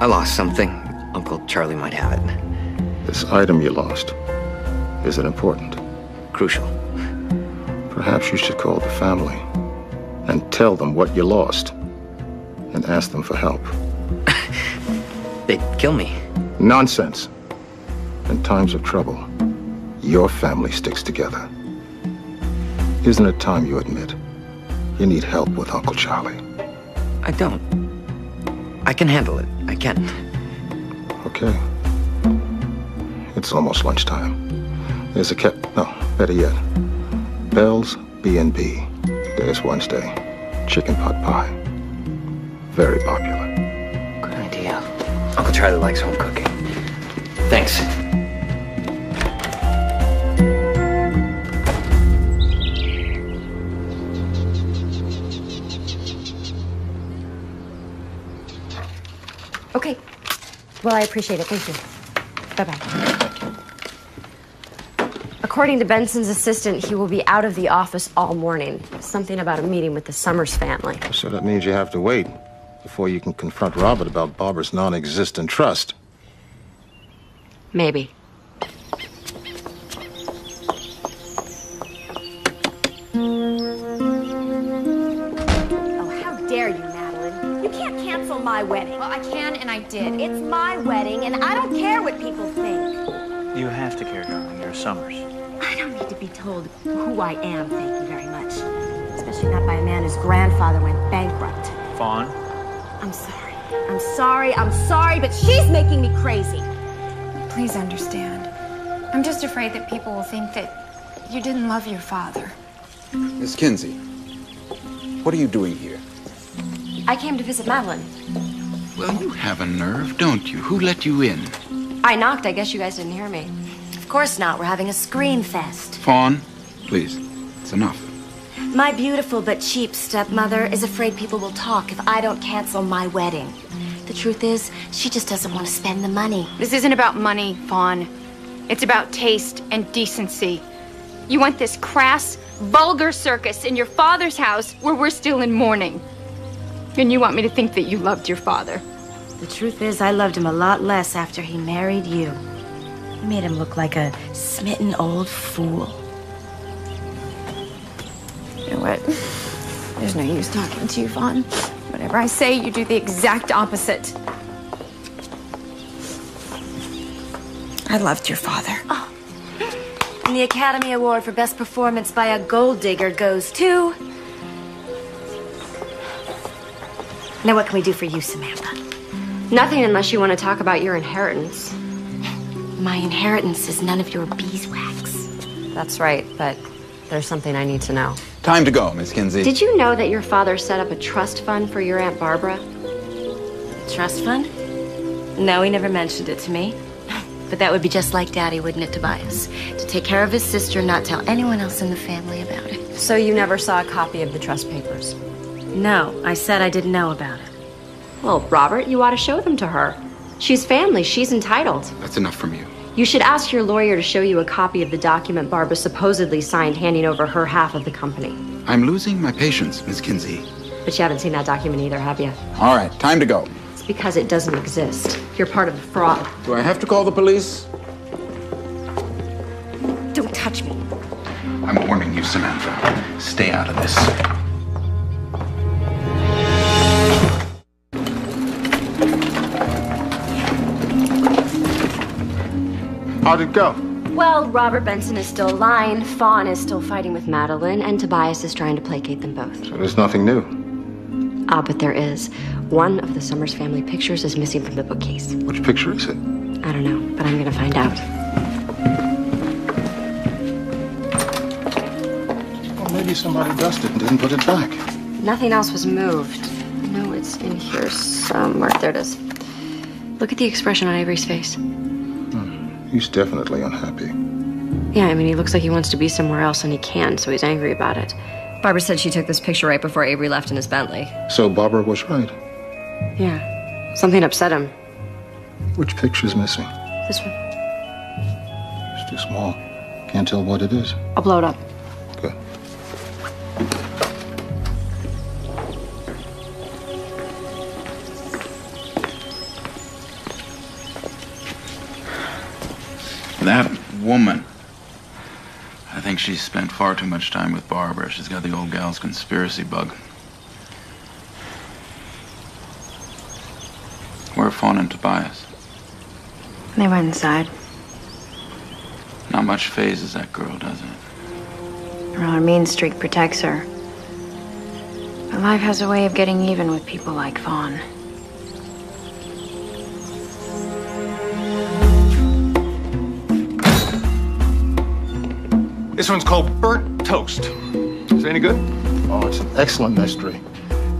I lost something. Uncle Charlie might have it. This item you lost. Is it important? Crucial. Perhaps you should call the family and tell them what you lost and ask them for help. They'd kill me. Nonsense. In times of trouble, your family sticks together. Isn't it time you admit you need help with Uncle Charlie? I don't. I can handle it. I can. Okay. It's almost lunchtime. There's a no, better yet. Bell's B&B. Today's Wednesday. Chicken pot pie. Very popular. Good idea. Uncle Charlie likes home cooking. Thanks. Okay. Well, I appreciate it. Thank you. Bye-bye. According to Benson's assistant, he will be out of the office all morning. Something about a meeting with the Summers family. So that means you have to wait. before you can confront Robert about Barbara's non-existent trust. Maybe. Oh, how dare you, Madeline? You can't cancel my wedding. Well, I can and I did. It's my wedding, and I don't care what people think. You have to care, darling. You're Summers. I don't need to be told who I am, thank you very much. Especially not by a man whose grandfather went bankrupt. Fawn? I'm sorry. I'm sorry, but she's making me crazy. Please understand. I'm just afraid that people will think that you didn't love your father. Miss Kinsey, what are you doing here? I came to visit Madeline. Well, you have a nerve, don't you? Who let you in? I knocked. I guess you guys didn't hear me. Of course not. We're having a scream fest. Fawn, please. It's enough. My beautiful but cheap stepmother is afraid people will talk if I don't cancel my wedding. The truth is, she just doesn't want to spend the money. This isn't about money, Fawn. It's about taste and decency. You want this crass, vulgar circus in your father's house where we're still in mourning. And you want me to think that you loved your father. The truth is, I loved him a lot less after he married you. You made him look like a smitten old fool. You know what? There's no use talking to you, Fawn. Whatever I say, you do the exact opposite. I loved your father. Oh. And the Academy Award for Best Performance by a Gold Digger goes to... Now what can we do for you, Samantha? Nothing unless you want to talk about your inheritance. My inheritance is none of your beeswax. That's right, but there's something I need to know. Time to go, Miss Kinsey. Did you know that your father set up a trust fund for your Aunt Barbara? Trust fund? No, he never mentioned it to me. But that would be just like Daddy, wouldn't it, Tobias? To take care of his sister and not tell anyone else in the family about it. So you never saw a copy of the trust papers? No, I said I didn't know about it. Well, Robert, you ought to show them to her. She's family. She's entitled. That's enough from you. You should ask your lawyer to show you a copy of the document Barbara supposedly signed handing over her half of the company. I'm losing my patience, Miss Kinsey. But you haven't seen that document either, have you? All right, time to go. It's because it doesn't exist. You're part of the fraud. Do I have to call the police? Don't touch me. I'm warning you, Samantha. Stay out of this. How'd it go? Well, Robert Benson is still lying, Fawn is still fighting with Madeline, and Tobias is trying to placate them both. So there's nothing new. Ah, but there is. One of the Summers family pictures is missing from the bookcase. Which picture is it? I don't know, but I'm gonna find out. Well, maybe somebody dusted and didn't put it back. Nothing else was moved. No, it's in here somewhere. There it is. Look at the expression on Avery's face. He's definitely unhappy. Yeah, I mean, he looks like he wants to be somewhere else and he can, so he's angry about it. Barbara said she took this picture right before Avery left in his Bentley. So Barbara was right. Yeah. Something upset him. Which picture's missing? This one. It's too small. Can't tell what it is. I'll blow it up. Good. That woman. I think she's spent far too much time with Barbara. She's got the old gal's conspiracy bug. Where are Fawn and Tobias? They went inside. Not much phases that girl, does it? Well, her mean streak protects her. But life has a way of getting even with people like Fawn. This one's called Burnt Toast. Is it any good? Oh, it's an excellent mystery.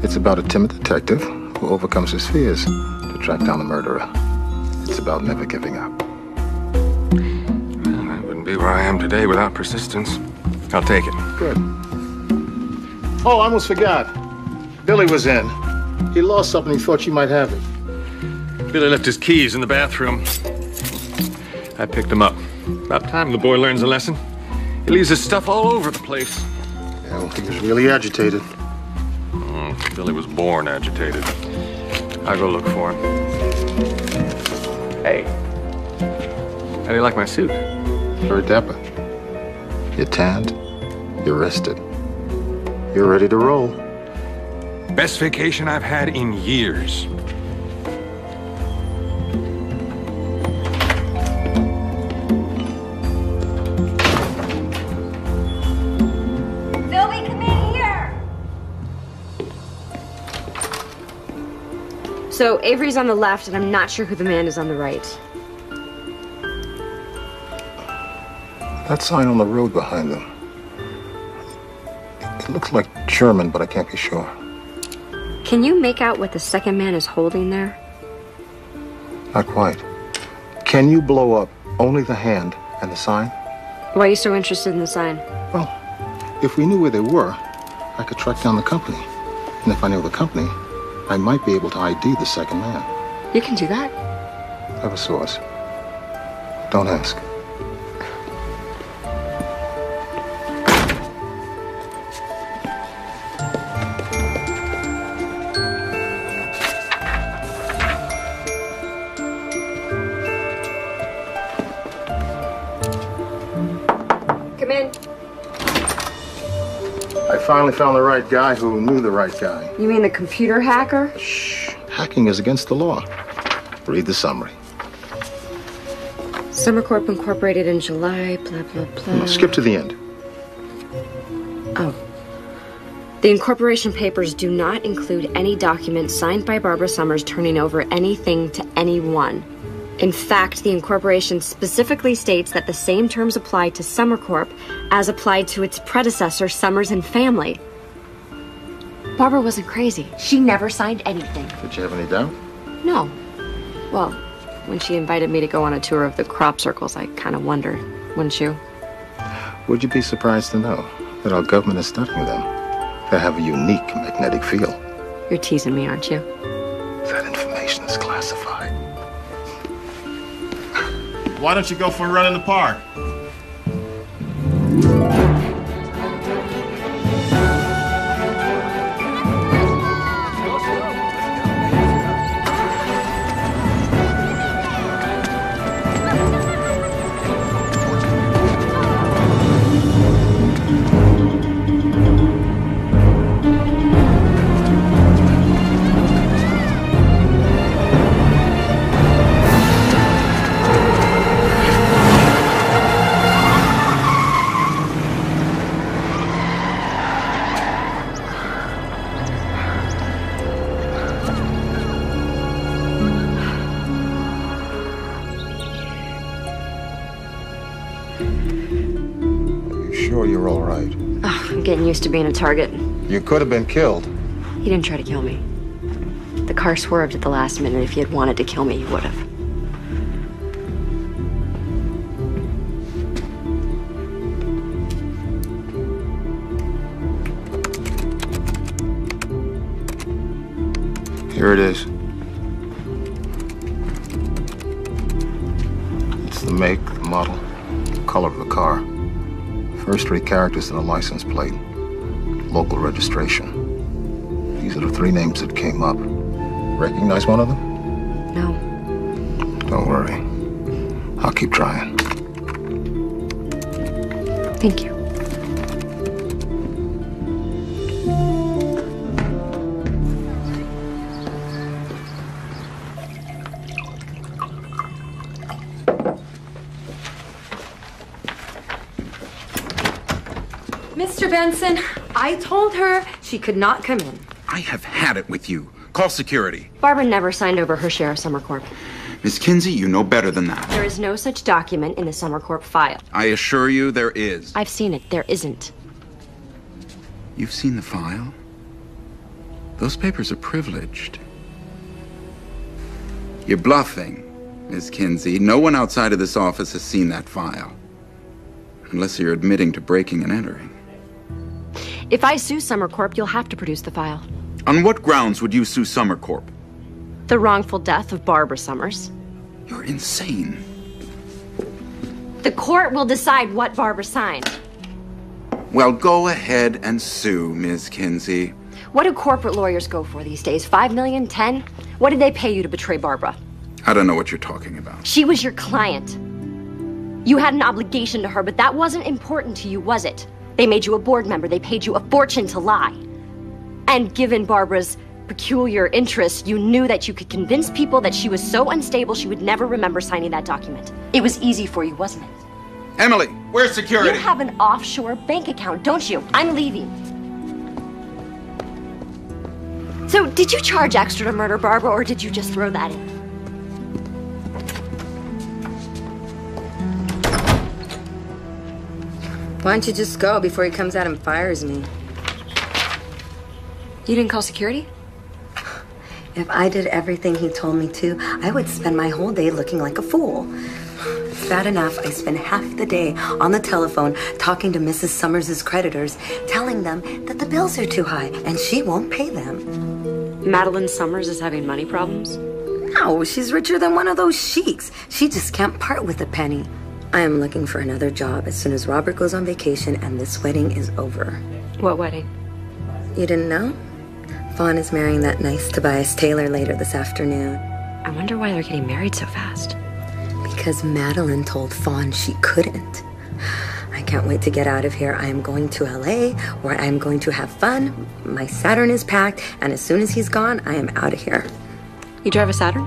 It's about a timid detective who overcomes his fears to track down the murderer. It's about never giving up. Well, I wouldn't be where I am today without persistence. I'll take it. Good. Oh, I almost forgot. Billy was in. He lost something. He thought you might have it. Billy left his keys in the bathroom. I picked them up. About time the boy learns a lesson. He leaves his stuff all over the place. Yeah, well, he was really agitated. Billy was born agitated. I'll go look for him. Hey. How do you like my suit? Very dapper. You're tanned. You're rested. You're ready to roll. Best vacation I've had in years. Sylvie, come in here. So Avery's on the left, and I'm not sure who the man is on the right. That sign on the road behind them. It looks like German, but I can't be sure. Can you make out what the second man is holding there? Not quite. Can you blow up only the hand and the sign? Why are you so interested in the sign? Well, if we knew where they were, I could track down the company. And if I knew the company, I might be able to ID the second man. You can do that? I have a source. Don't ask. Come in. I finally found the right guy who knew the right guy. You mean the computer hacker? Shh. Hacking is against the law. Read the summary. Summer Corp incorporated in July, blah, blah, blah. No, skip to the end. Oh. The incorporation papers do not include any document signed by Barbara Summers turning over anything to anyone. In fact, the incorporation specifically states that the same terms apply to Summer Corp as applied to its predecessor, Summers and Family. Barbara wasn't crazy. She never signed anything. Did you have any doubt? No. Well, when she invited me to go on a tour of the crop circles, I kind of wondered, wouldn't you? Would you be surprised to know that our government is studying them? They have a unique magnetic field. You're teasing me, aren't you? That information is classified. Why don't you go for a run in the park? Sure you're all right? Oh, I'm getting used to being a target. You could have been killed. He didn't try to kill me. The car swerved at the last minute. If he had wanted to kill me, he would have. Here it is. It's the make, the model, the color of the car. First three characters in the license plate. Local registration. These are the three names that came up. Recognize one of them? No. Don't worry. I'll keep trying. Thank you. Mr. Benson, I told her she could not come in. I have had it with you. Call security. Barbara never signed over her share of Summer Corp. Miss Kinsey, you know better than that. There is no such document in the Summer Corp file. I assure you there is. I've seen it. There isn't. You've seen the file? Those papers are privileged. You're bluffing, Miss Kinsey. No one outside of this office has seen that file. Unless you're admitting to breaking and entering. If I sue Summer Corp, you'll have to produce the file. On what grounds would you sue Summer Corp? The wrongful death of Barbara Summers. You're insane. The court will decide what Barbara signed. Well, go ahead and sue, Ms. Kinsey. What do corporate lawyers go for these days? 5 million? 10? What did they pay you to betray Barbara? I don't know what you're talking about. She was your client. You had an obligation to her, but that wasn't important to you, was it? They made you a board member. They paid you a fortune to lie. And given Barbara's peculiar interests, you knew that you could convince people that she was so unstable she would never remember signing that document. It was easy for you, wasn't it? Emily, where's security? You have an offshore bank account, don't you? I'm leaving. So, did you charge extra to murder Barbara, or did you just throw that in? Why don't you just go before he comes out and fires me? You didn't call security? If I did everything he told me to, I would spend my whole day looking like a fool. It's bad enough I spend half the day on the telephone talking to Mrs. Summers' creditors, telling them that the bills are too high and she won't pay them. Madeline Summers is having money problems? No, she's richer than one of those sheiks. She just can't part with a penny. I am looking for another job as soon as Robert goes on vacation and this wedding is over. What wedding? You didn't know? Fawn is marrying that nice Tobias Taylor later this afternoon. I wonder why they're getting married so fast. Because Madeline told Fawn she couldn't. I can't wait to get out of here. I am going to LA, where I am going to have fun. My Saturn is packed, and as soon as he's gone, I am out of here. You drive a Saturn?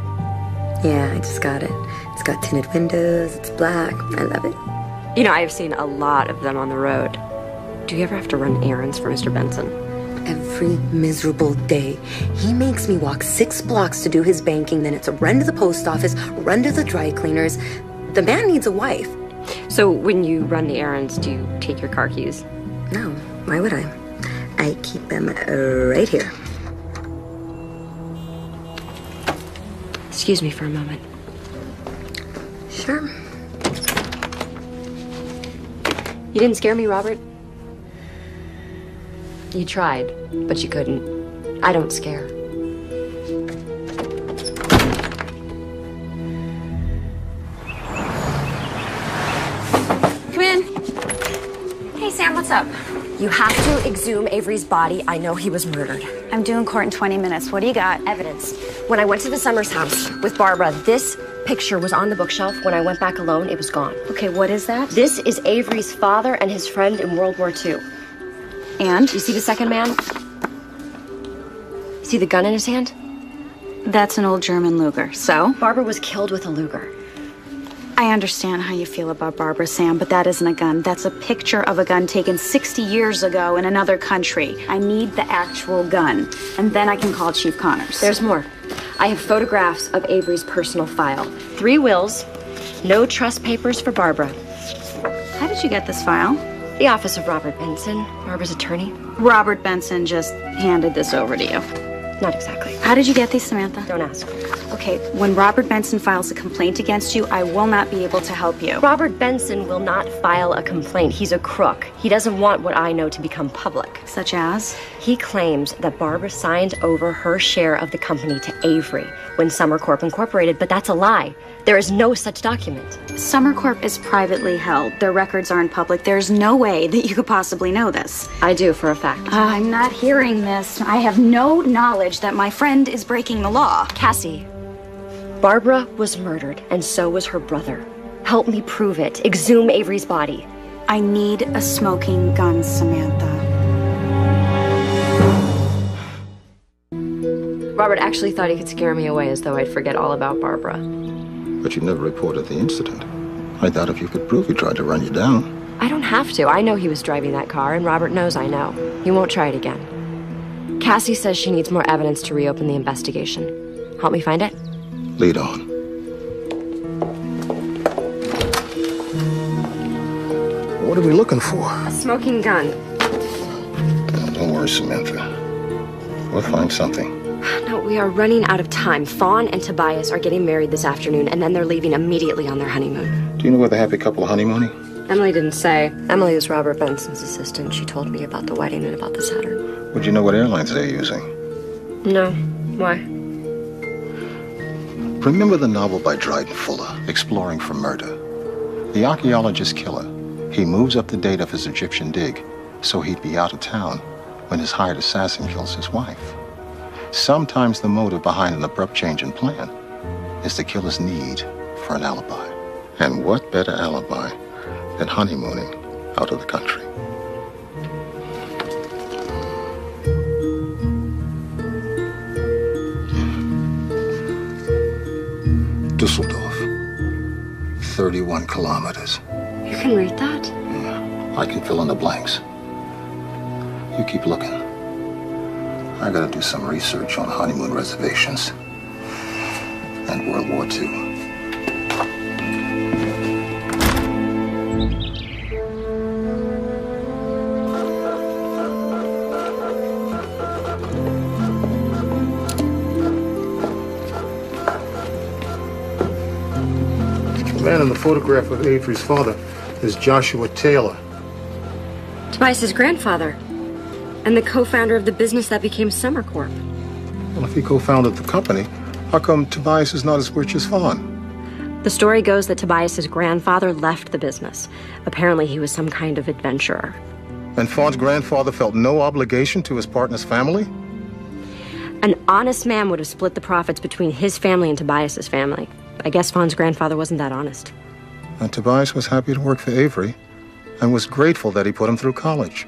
Yeah, I just got it. It's got tinted windows, it's black. I love it. You know, I have seen a lot of them on the road. Do you ever have to run errands for Mr. Benson? Every miserable day. He makes me walk 6 blocks to do his banking, then it's a run to the post office, run to the dry cleaners. The man needs a wife. So when you run the errands, do you take your car keys? No, why would I? I keep them right here. Excuse me for a moment. Sure. You didn't scare me, Robert. You tried, but you couldn't. I don't scare. Come in. Hey, Sam, what's up? You have to exhume Avery's body. I know he was murdered. I'm due in court in 20 minutes. What do you got? Evidence. When I went to the Summers house with Barbara, this picture was on the bookshelf. When I went back alone, it was gone. Okay, what is that? This is Avery's father and his friend in World War II. And? You see the second man? You see the gun in his hand? That's an old German Luger. So? Barbara was killed with a Luger. I understand how you feel about Barbara, Sam, but that isn't a gun. That's a picture of a gun taken 60 years ago in another country. I need the actual gun, and then I can call Chief Connors. There's more. I have photographs of Avery's personal file. 3 wills, no trust papers for Barbara. How did you get this file? The office of Robert Benson, Barbara's attorney. Robert Benson just handed this over to you. Not exactly. How did you get these, Samantha? Don't ask. Okay, when Robert Benson files a complaint against you, I will not be able to help you. Robert Benson will not file a complaint. He's a crook. He doesn't want what I know to become public. Such as? He claims that Barbara signed over her share of the company to Avery when Summer Corp Incorporated, but that's a lie. There is no such document. Summer Corp is privately held. Their records aren't public. There's no way that you could possibly know this. I do, for a fact. I'm not hearing this. I have no knowledge that my friend is breaking the law. Cassie, Barbara was murdered, and so was her brother. Help me prove it. Exhume Avery's body. I need a smoking gun, Samantha. Robert actually thought he could scare me away as though I'd forget all about Barbara. But you never reported the incident. I thought if you could prove he tried to run you down. I don't have to. I know he was driving that car, and Robert knows I know. He won't try it again. Cassie says she needs more evidence to reopen the investigation. Help me find it? Lead on. What are we looking for? A smoking gun. Don't worry, Samantha. We'll find something. No, we are running out of time. Fawn and Tobias are getting married this afternoon, and then they're leaving immediately on their honeymoon. Do you know where the happy couple are honeymooning? Emily didn't say. Emily is Robert Benson's assistant. She told me about the wedding and about the Saturn. Would you know what airlines they're using? No. Why? Remember the novel by Dryden Fuller, Exploring for Murder? The archaeologist killer. He moves up the date of his Egyptian dig, so he'd be out of town when his hired assassin kills his wife. Sometimes the motive behind an abrupt change in plan is the killer's need for an alibi. And what better alibi than honeymooning out of the country? Dusseldorf. 31 kilometers. You can read that? Yeah, I can fill in the blanks. You keep looking. I gotta do some research on honeymoon reservations and World War II. The man in the photograph of Avery's father is Joshua Taylor. Tobias's grandfather. And the co-founder of the business that became Summer Corp. Well, if he co-founded the company, how come Tobias is not as rich as Fawn? The story goes that Tobias's grandfather left the business. Apparently he was some kind of adventurer. And Fawn's grandfather felt no obligation to his partner's family? An honest man would have split the profits between his family and Tobias's family. I guess Fawn's grandfather wasn't that honest. And Tobias was happy to work for Avery and was grateful that he put him through college.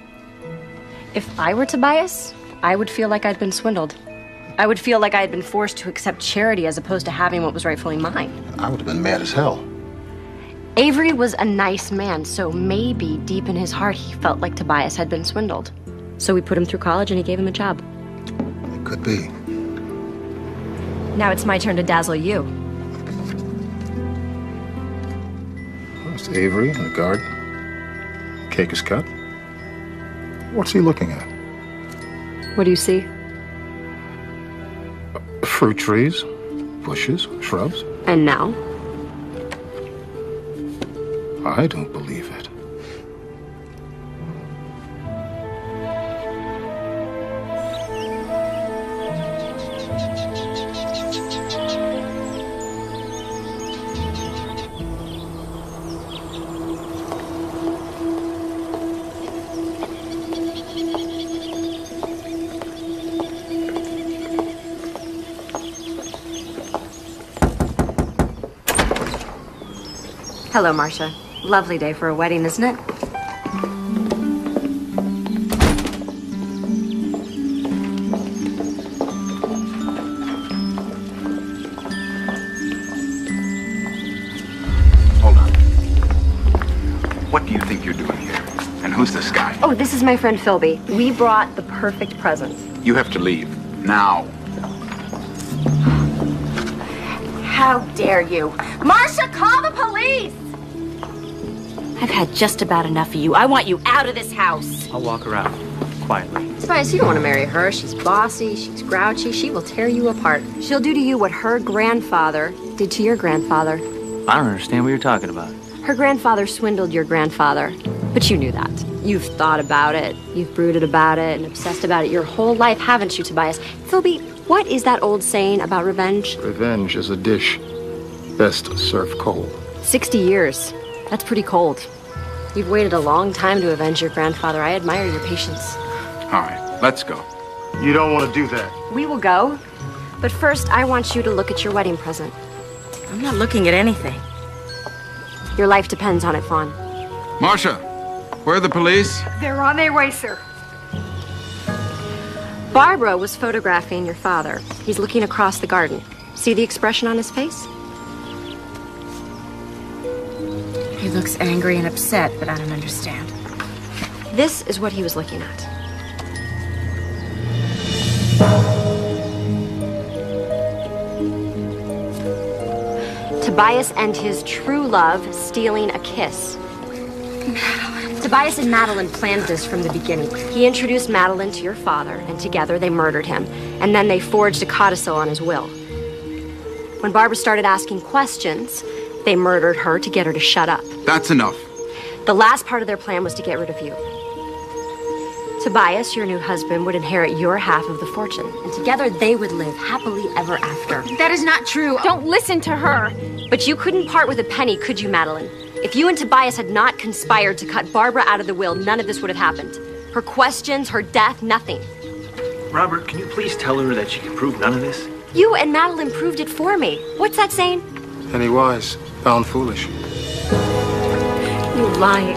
If I were Tobias, I would feel like I'd been swindled. I would feel like I had been forced to accept charity as opposed to having what was rightfully mine. I would have been mad as hell. Avery was a nice man, so maybe deep in his heart he felt like Tobias had been swindled. So we put him through college and he gave him a job. It could be. Now it's my turn to dazzle you. There's Avery in the garden. Cake is cut. What's he looking at? What do you see? Fruit trees, bushes, shrubs. And now? I don't believe it. Hello, Marcia. Lovely day for a wedding, isn't it? Hold on. What do you think you're doing here? And who's this guy? Oh, this is my friend Philby. We brought the perfect present. You have to leave. Now. How dare you? Marcia, call the police! I've had just about enough of you. I want you out of this house. I'll walk her out quietly. Spice, you don't want to marry her. She's bossy, she's grouchy, she will tear you apart. She'll do to you what her grandfather did to your grandfather. I don't understand what you're talking about. Her grandfather swindled your grandfather, but you knew that. You've thought about it, you've brooded about it, and obsessed about it your whole life, haven't you, Tobias? Philby, what is that old saying about revenge? Revenge is a dish best served cold. 60 years. That's pretty cold. You've waited a long time to avenge your grandfather. I admire your patience. All right, let's go. You don't want to do that. We will go, but first I want you to look at your wedding present. I'm not looking at anything. Your life depends on it, Fawn. Marcia, where are the police? They're on their way, sir. Barbara was photographing your father. He's looking across the garden. See the expression on his face? He looks angry and upset, but I don't understand. This is what he was looking at. Tobias and his true love stealing a kiss. Madeline. Tobias and Madeline planned this from the beginning. He introduced Madeline to your father, and together they murdered him. And then they forged a codicil on his will. When Barbara started asking questions, they murdered her to get her to shut up. That's enough. The last part of their plan was to get rid of you. Tobias, your new husband, would inherit your half of the fortune, and together they would live happily ever after. That is not true. Don't listen to her. But you couldn't part with a penny, could you, Madeline? If you and Tobias had not conspired to cut Barbara out of the will, none of this would have happened. Her questions, her death, nothing. Robert, can you please tell her that she can prove none of this? You and Madeline proved it for me. What's that saying? Any wise, found foolish. You lying,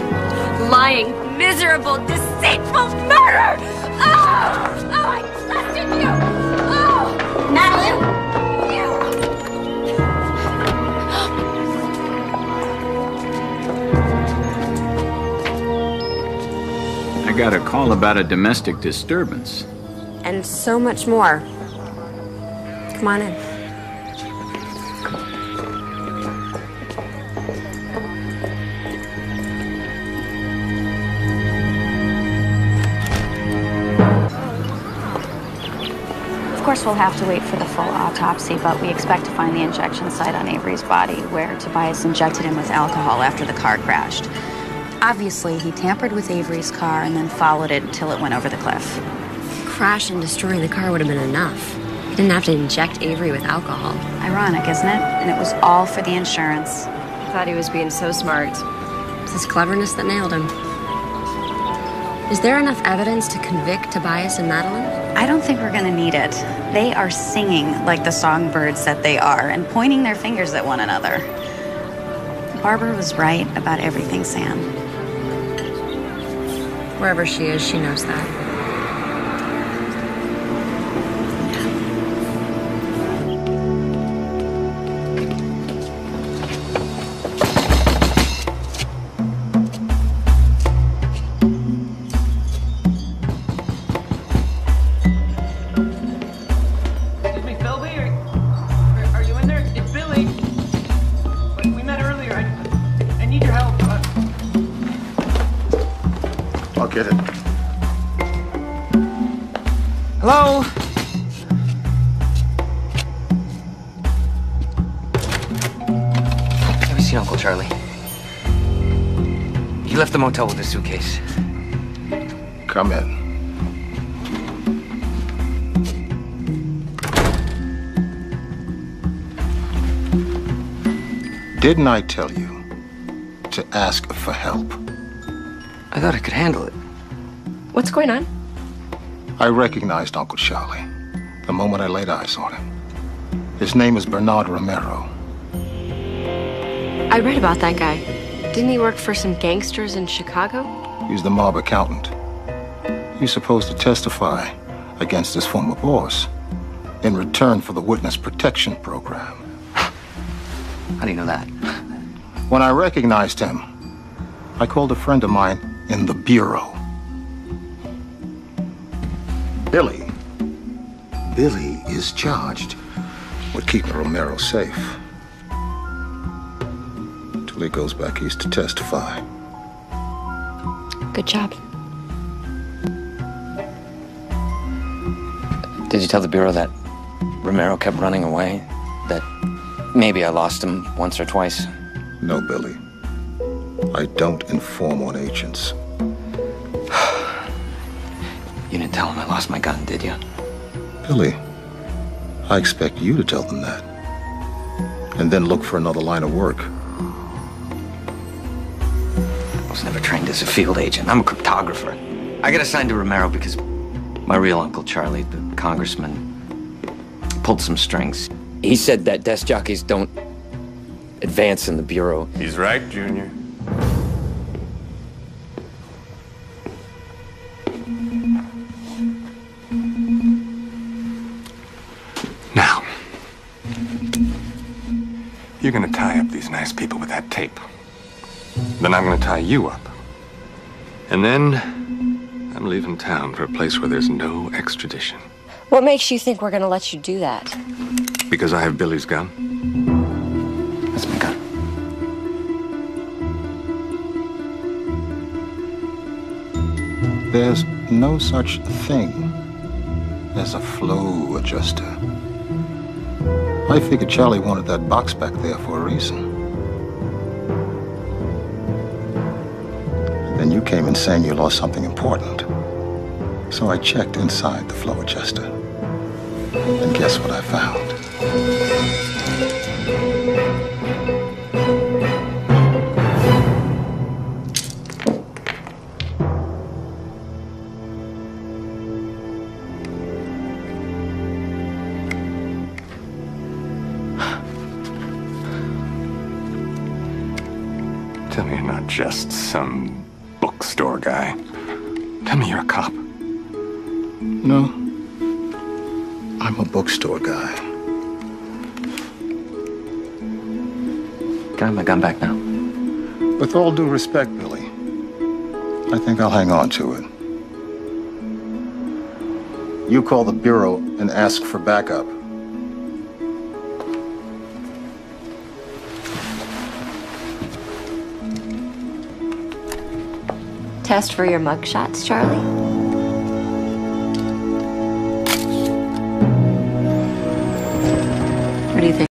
miserable, deceitful murderer! Oh, I trusted you! Oh, Madeline! I got a call about a domestic disturbance. And so much more. Come on in. Of course, we'll have to wait for the full autopsy, but we expect to find the injection site on Avery's body where Tobias injected him with alcohol after the car crashed. Obviously, he tampered with Avery's car and then followed it until it went over the cliff. Crash and destroying the car would have been enough. He didn't have to inject Avery with alcohol. Ironic, isn't it? And it was all for the insurance. I thought he was being so smart. It's his cleverness that nailed him. Is there enough evidence to convict Tobias and Madeline? I don't think we're gonna need it. They are singing like the songbirds that they are and pointing their fingers at one another. Barbara was right about everything, Sam. Wherever she is, she knows that. Excuse me, Philby, are you in there? It's Billy. We met earlier. I need your help. I'll get it. Hello? Have you seen Uncle Charlie? He left the motel with his suitcase. Come in. Didn't I tell you to ask for help? I thought I could handle it. What's going on? I recognized Uncle Charlie the moment I laid eyes on him. His name is Bernard Romero. I read about that guy. Didn't he work for some gangsters in Chicago? He's the mob accountant. He's supposed to testify against his former boss in return for the witness protection program. How do you know that? When I recognized him, I called a friend of mine in the bureau. Billy. Billy is charged with keeping Romero safe till he goes back east to testify. Good job. Did you tell the Bureau that Romero kept running away? That maybe I lost him once or twice? No, Billy. I don't inform on agents. You didn't tell him I lost my gun, did you? Billy, I expect you to tell them that. And then look for another line of work. I was never trained as a field agent. I'm a cryptographer. I got assigned to Romero because my real Uncle Charlie, the congressman, pulled some strings. He said that desk jockeys don't advance in the Bureau. He's right, Junior. Now, you're gonna tie up these nice people with that tape. Then I'm gonna tie you up. And then I'm leaving town for a place where there's no extradition. What makes you think we're gonna let you do that? Because I have Billy's gun. That's my gun. There's no such thing as a flow adjuster. I figured Charlie wanted that box back there for a reason. Then you came in saying you lost something important. So I checked inside the flow adjuster. And guess what I found? Tell me you're not just some bookstore guy. Tell me you're a cop. No. I'm a bookstore guy. Can I have my gun back now? With all due respect, Billy, I think I'll hang on to it. You call the Bureau and ask for backup. Test for your mugshots, Charlie? What do you think?